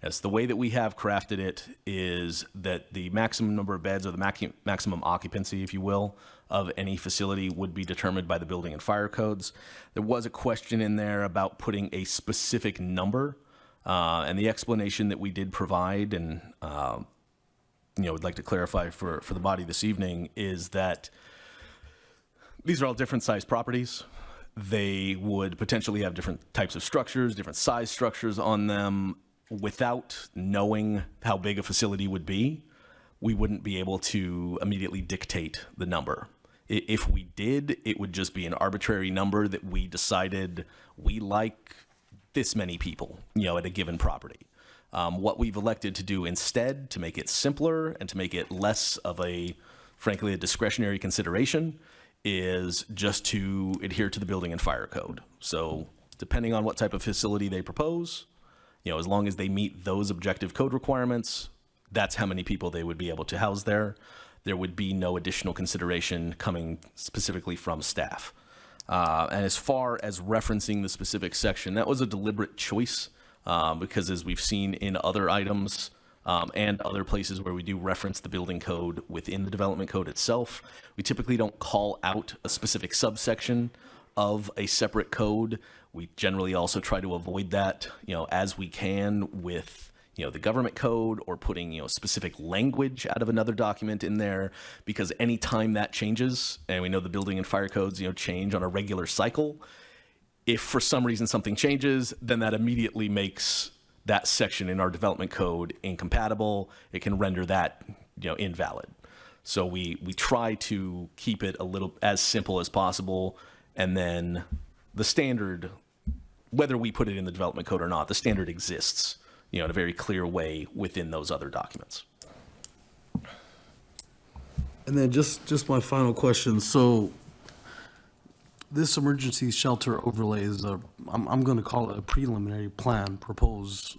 Yes, the way that we have crafted it is that the maximum number of beds, or the maximum occupancy, if you will, of any facility would be determined by the building and fire codes. There was a question in there about putting a specific number, and the explanation that we did provide, and would like to clarify for the body this evening, is that these are all different size properties. They would potentially have different types of structures, different size structures on them. Without knowing how big a facility would be, we wouldn't be able to immediately dictate the number. If we did, it would just be an arbitrary number that we decided we like this many people, at a given property. What we've elected to do instead, to make it simpler and to make it less of frankly, a discretionary consideration, is just to adhere to the building and fire code. So depending on what type of facility they propose, as long as they meet those objective code requirements, that's how many people they would be able to house there. There would be no additional consideration coming specifically from staff. And as far as referencing the specific section, that was a deliberate choice because as we've seen in other items and other places where we do reference the building code within the development code itself, we typically don't call out a specific subsection of a separate code. We generally also try to avoid that, as we can with, the government code, or putting, specific language out of another document in there, because anytime that changes, and we know the building and fire codes, change on a regular cycle, if for some reason something changes, then that immediately makes that section in our development code incompatible. It can render that invalid. So we try to keep it a little as simple as possible, and then the standard, whether we put it in the development code or not, the standard exists, in a very clear way within those other documents. And then just my final question. So this emergency shelter overlay is I'm going to call it a preliminary plan, proposed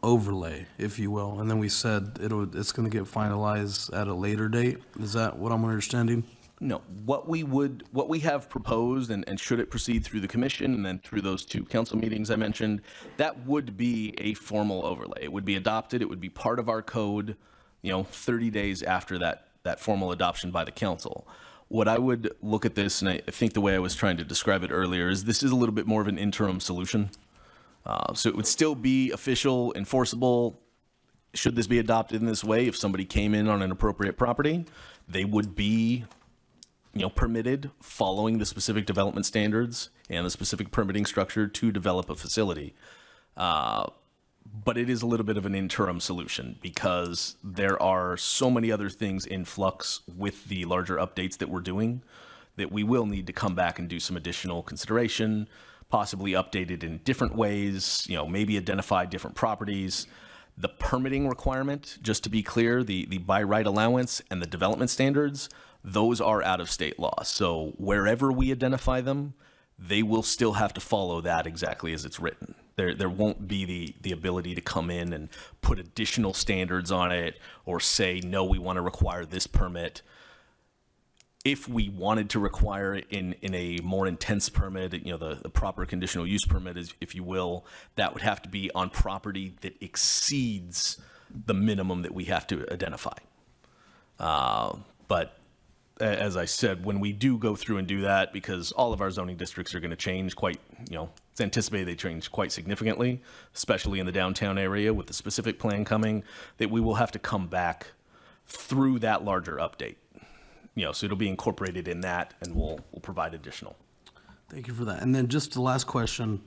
overlay, if you will. And then we said it's going to get finalized at a later date. Is that what I'm understanding? No, what we have proposed, and should it proceed through the commission and then through those two council meetings I mentioned, that would be a formal overlay. It would be adopted. It would be part of our code, 30 days after that formal adoption by the council. What I would look at this, and I think the way I was trying to describe it earlier, is this is a little bit more of an interim solution. So it would still be official, enforceable. Should this be adopted in this way, if somebody came in on an appropriate property, they would be permitted following the specific development standards and the specific permitting structure to develop a facility. But it is a little bit of an interim solution because there are so many other things in flux with the larger updates that we're doing that we will need to come back and do some additional consideration, possibly update it in different ways, maybe identify different properties. The permitting requirement, just to be clear, the by right allowance and the development standards, those are out of state law. So wherever we identify them, they will still have to follow that exactly as it's written. There won't be the ability to come in and put additional standards on it or say, no, we want to require this permit. If we wanted to require it in a more intense permit, the proper conditional use permit, if you will, that would have to be on property that exceeds the minimum that we have to identify. But as I said, when we do go through and do that, because all of our zoning districts are going to change quite, it's anticipated they change quite significantly, especially in the downtown area with the specific plan coming, that we will have to come back through that larger update. So it'll be incorporated in that, and we'll provide additional. Thank you for that. And then just the last question.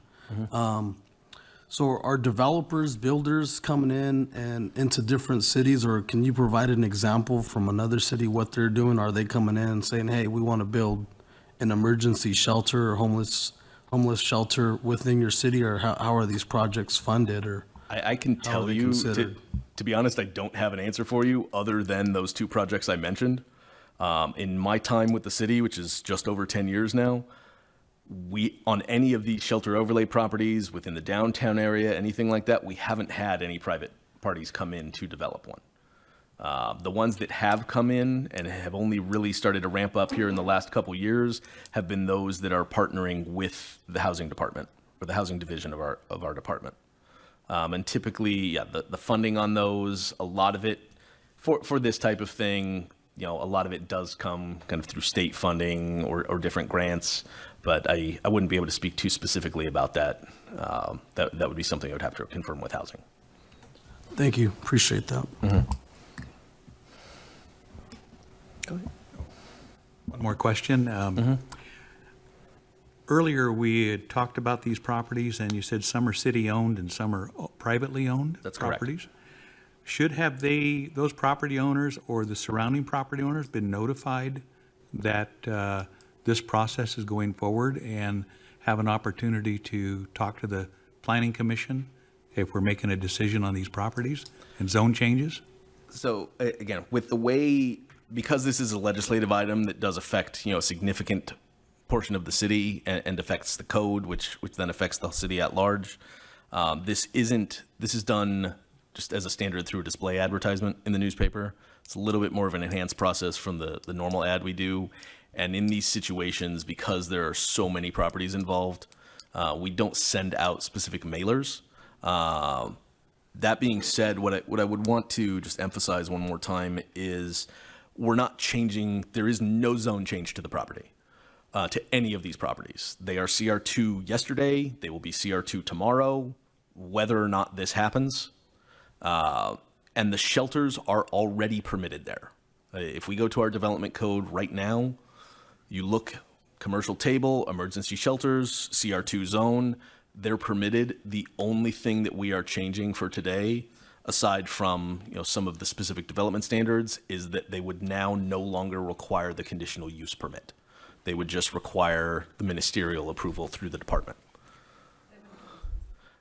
So are developers, builders coming in and into different cities, or can you provide an example from another city what they're doing? Are they coming in and saying, hey, we want to build an emergency shelter or homeless shelter within your city, or how are these projects funded? Or I can tell you, to be honest, I don't have an answer for you other than those two projects I mentioned. In my time with the city, which is just over 10 years now, on any of these shelter overlay properties within the downtown area, anything like that, we haven't had any private parties come in to develop one. The ones that have come in and have only really started to ramp up here in the last couple years have been those that are partnering with the housing department or the housing division of our department. And typically, the funding on those, a lot of it for this type of thing, a lot of it does come kind of through state funding or different grants. But I wouldn't be able to speak too specifically about that. That would be something I would have to confirm with housing. Thank you. Appreciate that. Go ahead. One more question. Earlier, we had talked about these properties, and you said some are city-owned and some are privately owned. That's correct. Properties. Should have those property owners or the surrounding property owners been notified that this process is going forward and have an opportunity to talk to the Planning Commission if we're making a decision on these properties and zone changes? So again, with the way, because this is a legislative item that does affect, a significant portion of the city and affects the code, which then affects the city at large. This is done just as a standard through a display advertisement in the newspaper. It's a little bit more of an enhanced process from the normal ad we do. And in these situations, because there are so many properties involved, we don't send out specific mailers. That being said, what I would want to just emphasize one more time is we're not changing, there is no zone change to the property, to any of these properties. They are CR2 yesterday, they will be CR2 tomorrow, whether or not this happens. And the shelters are already permitted there. If we go to our development code right now, you look, commercial table, emergency shelters, CR2 zone, they're permitted. The only thing that we are changing for today aside from, some of the specific development standards, is that they would now no longer require the conditional use permit. They would just require the ministerial approval through the department.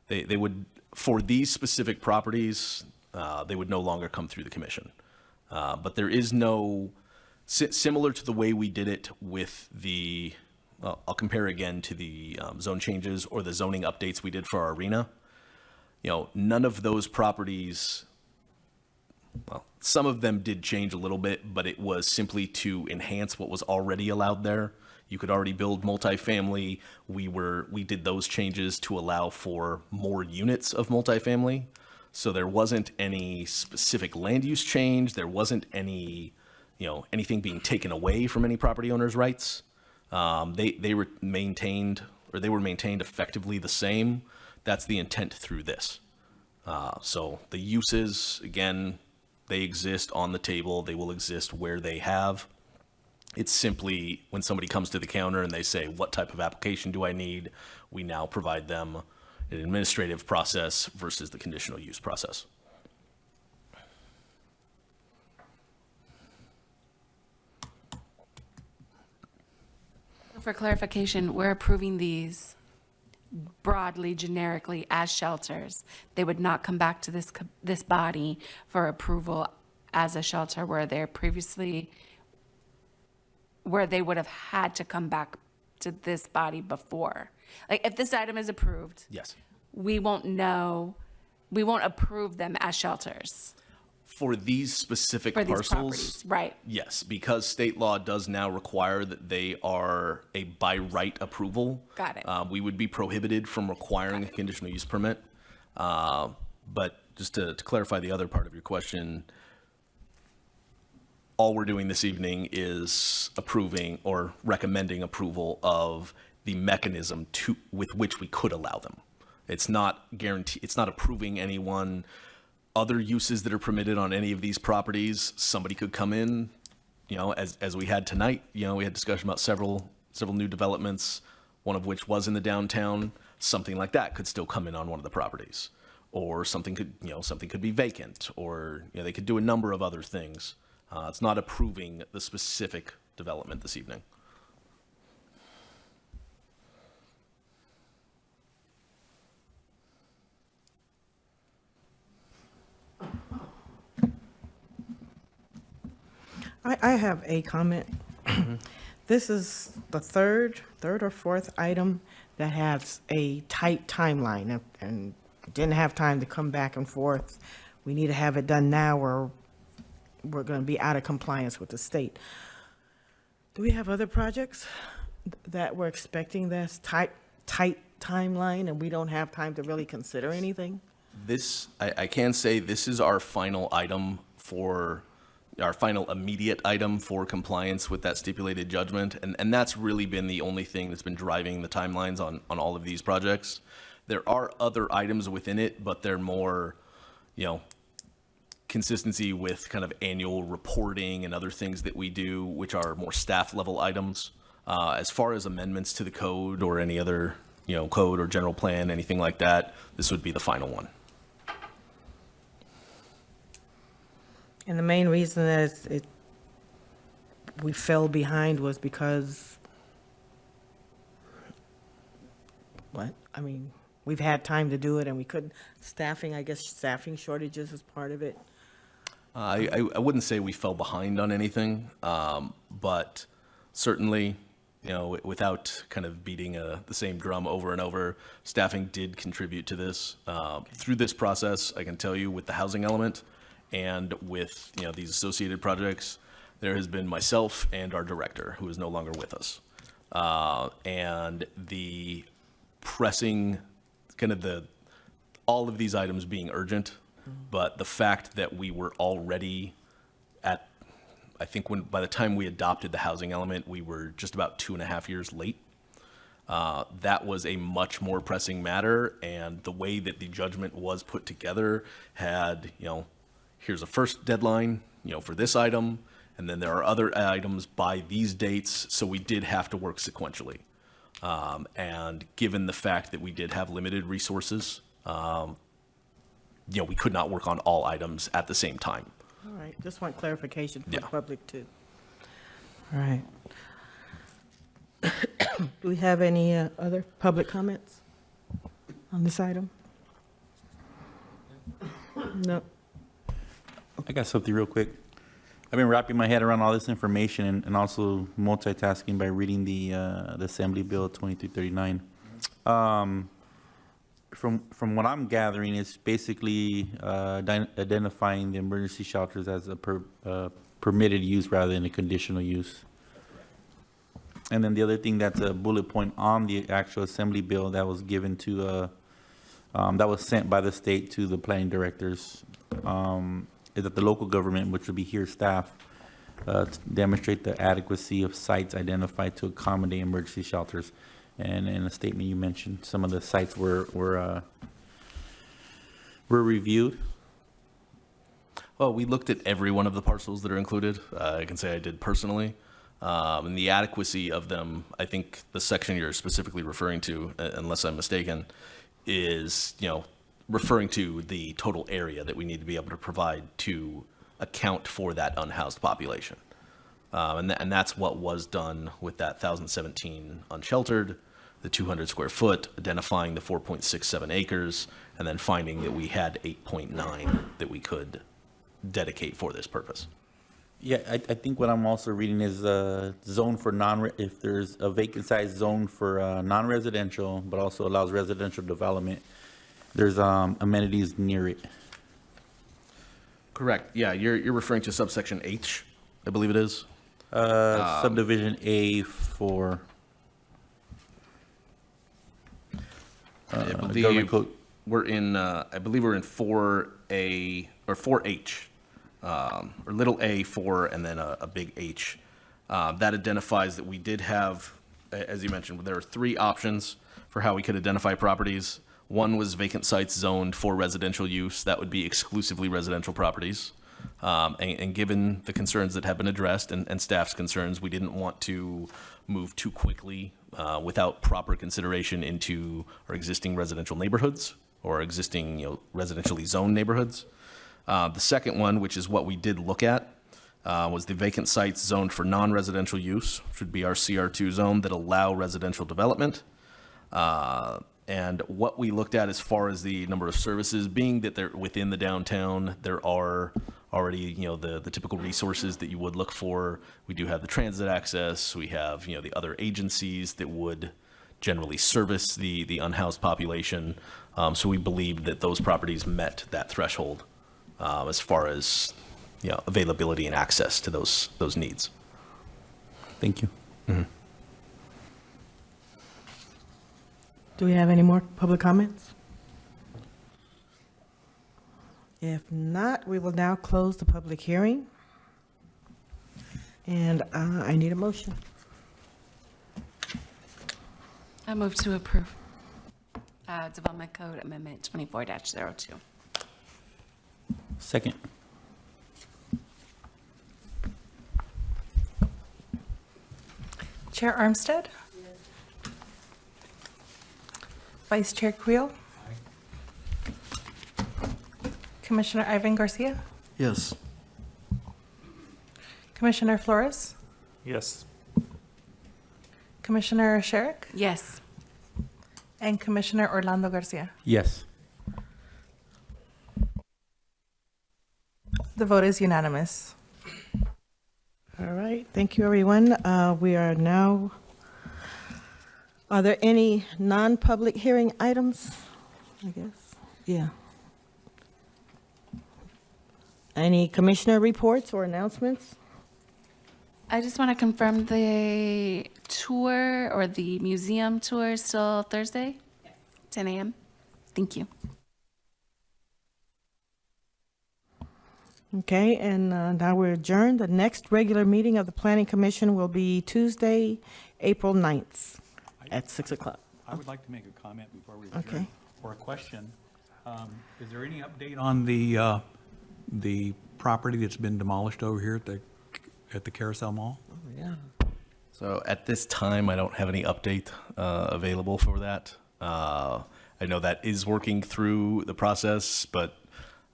They would, for these specific properties, they would no longer come through the commission. But there is no, similar to the way we did it with the, I'll compare again to the zone changes or the zoning updates we did for our arena. None of those properties, well, some of them did change a little bit, but it was simply to enhance what was already allowed there. You could already build multifamily. We did those changes to allow for more units of multifamily. So there wasn't any specific land use change. There wasn't any, anything being taken away from any property owner's rights. They were maintained effectively the same. That's the intent through this. So the uses, again, they exist on the table. They will exist where they have. It's simply when somebody comes to the counter and they say, what type of application do I need? We now provide them an administrative process versus the conditional use process. For clarification, we're approving these broadly, generically as shelters. They would not come back to this body for approval as a shelter where they would have had to come back to this body before. Like if this item is approved, Yes. we won't approve them as shelters For these specific for these parcels, properties, right? yes, because state law does now require that they are a by right approval. Got it. We would be prohibited from requiring a conditional use permit. But just to clarify the other part of your question, all we're doing this evening is approving or recommending approval of the mechanism with which we could allow them. It's not it's not approving anyone other uses that are permitted on any of these properties. Somebody could come in, as we had tonight, we had discussion about several new developments, one of which was in the downtown. Something like that could still come in on one of the properties, or something could be vacant, or, they could do a number of other things. It's not approving the specific development this evening. I have a comment. This is the third or fourth item that has a tight timeline and didn't have time to come back and forth. We need to have it done now or we're going to be out of compliance with the state. Do we have other projects that we're expecting this tight timeline and we don't have time to really consider anything? I can say this is our final item our final immediate item for compliance with that stipulated judgment. And that's really been the only thing that's been driving the timelines on all of these projects. There are other items within it, but they're more, consistency with kind of annual reporting and other things that we do, which are more staff level items. As far as amendments to the code or any other, code or general plan, anything like that, this would be the final one. And the main reason that we fell behind was because, we've had time to do it and we couldn't. Staffing shortages is part of it. I wouldn't say we fell behind on anything, but certainly, without kind of beating the same drum over and over, staffing did contribute to this. Through this process, I can tell you with the housing element and with these associated projects, there has been myself and our director, who is no longer with us. And the pressing, all of these items being urgent, but the fact that we were already at, I think by the time we adopted the housing element, we were just about 2.5 years late. That was a much more pressing matter, and the way that the judgment was put together had, here's a first deadline, for this item, and then there are other items by these dates, so we did have to work sequentially. And given the fact that we did have limited resources, we could not work on all items at the same time. All right, just want clarification for the Yeah. public too. All right. Do we have any other public comments on this item? No. I got something real quick. I've been wrapping my head around all this information and also multitasking by reading the Assembly Bill 2339. From what I'm gathering, it's basically identifying the emergency shelters as a permitted use rather than a conditional use. And then the other thing that's a bullet point on the actual Assembly Bill that was given to that was sent by the state to the planning directors, is that the local government, which would be here staff, to demonstrate the adequacy of sites identified to accommodate emergency shelters. And in a statement you mentioned, some of the sites were reviewed. Well, we looked at every one of the parcels that are included. I can say I did personally. And the adequacy of them, I think the section you're specifically referring to, unless I'm mistaken, is, referring to the total area that we need to be able to provide to account for that unhoused population. And that's what was done with that 1,017 unsheltered, the 200 square foot, identifying the 4.67 acres, and then finding that we had 8.9 that we could dedicate for this purpose. Yeah, I think what I'm also reading is zone for if there's a vacant site zone for non-residential, but also allows residential development, there's amenities near it. Correct. Yeah, you're referring to subsection H, I believe it is. Subdivision A4. I Government believe code. we're in 4A or 4H, or little a4 and then a big H. That identifies that we did have, as you mentioned, there are 3 options for how we could identify properties. One was vacant sites zoned for residential use. That would be exclusively residential properties. And given the concerns that have been addressed and staff's concerns, we didn't want to move too quickly without proper consideration into our existing residential neighborhoods or existing, residentially zoned neighborhoods. The second one, which is what we did look at, was the vacant sites zoned for non-residential use, which would be our CR2 zone that allow residential development. And what we looked at as far as the number of services, being that they're within the downtown, there are already, the typical resources that you would look for. We do have the transit access. We have, the other agencies that would generally service the unhoused population. So we believed that those properties met that threshold as far as, availability and access to those needs. Thank you. Mm-hmm. Do we have any more public comments? If not, we will now close the public hearing. And I need a motion. I move to approve Development Code Amendment 24-02. Second. Chair Armstead? Vice Chair Creel? Commissioner Ivan Garcia? Yes. Commissioner Flores? Yes. Commissioner Sherrick? Yes. And Commissioner Orlando Garcia? Yes. The vote is unanimous. All right, thank you, everyone. We are now, are there any non-public hearing items? I guess, yeah. Any commissioner reports or announcements? I just want to confirm the tour or the museum tour is still Thursday? 10 a.m.? Thank you. Okay, and now we're adjourned. The next regular meeting of the Planning Commission will be Tuesday, April 9th at 6 o'clock. I would like to make a comment before we Okay. adjourn, or a question. Is there any update on the property that's been demolished over here at the Carousel Mall? Yeah. So at this time, I don't have any update available for that. I know that is working through the process, but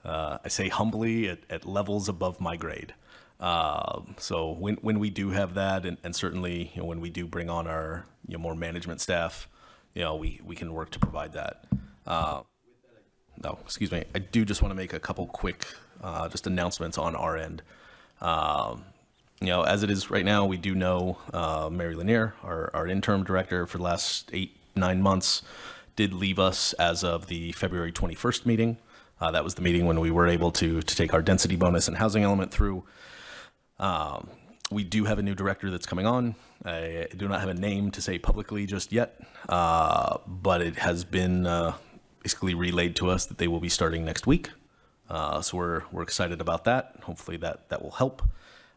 I say humbly, at levels above my grade. So when we do have that, and certainly when we do bring on our more management staff, we can work to provide that. No, excuse me. I do just want to make a couple quick just announcements on our end. As it is right now, we do know Mary Lanier, our interim director for the last 8-9 months, did leave us as of the February 21st meeting. That was the meeting when we were able to take our density bonus and housing element through. We do have a new director that's coming on. I do not have a name to say publicly just yet, but it has been basically relayed to us that they will be starting next week. So we're excited about that. Hopefully that will help.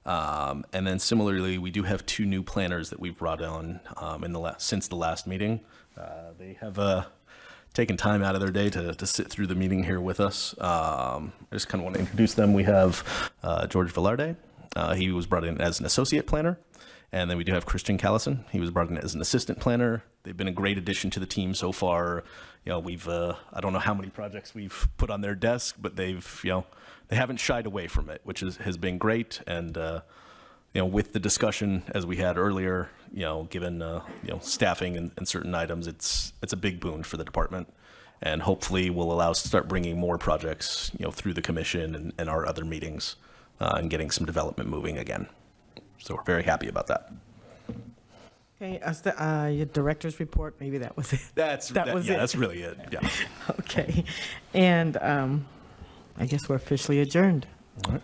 And then similarly, we do have 2 new planners that we've brought on since the last meeting. They have taken time out of their day to sit through the meeting here with us. I just kind of want to introduce them. We have George Velarde. He was brought in as an associate planner. And then we do have Christian Callison. He was brought in as an assistant planner. They've been a great addition to the team so far. We've I don't know how many projects we've put on their desk, but they've they haven't shied away from it, which has been great. And with the discussion as we had earlier, given staffing and certain items, it's a big boon for the department, and hopefully will allow us to start bringing more projects through the commission and our other meetings, and getting some development moving again. So we're very happy about that. Okay, as your director's report, maybe that was it. That's really it. Yeah. Okay, and I guess we're officially adjourned. All right.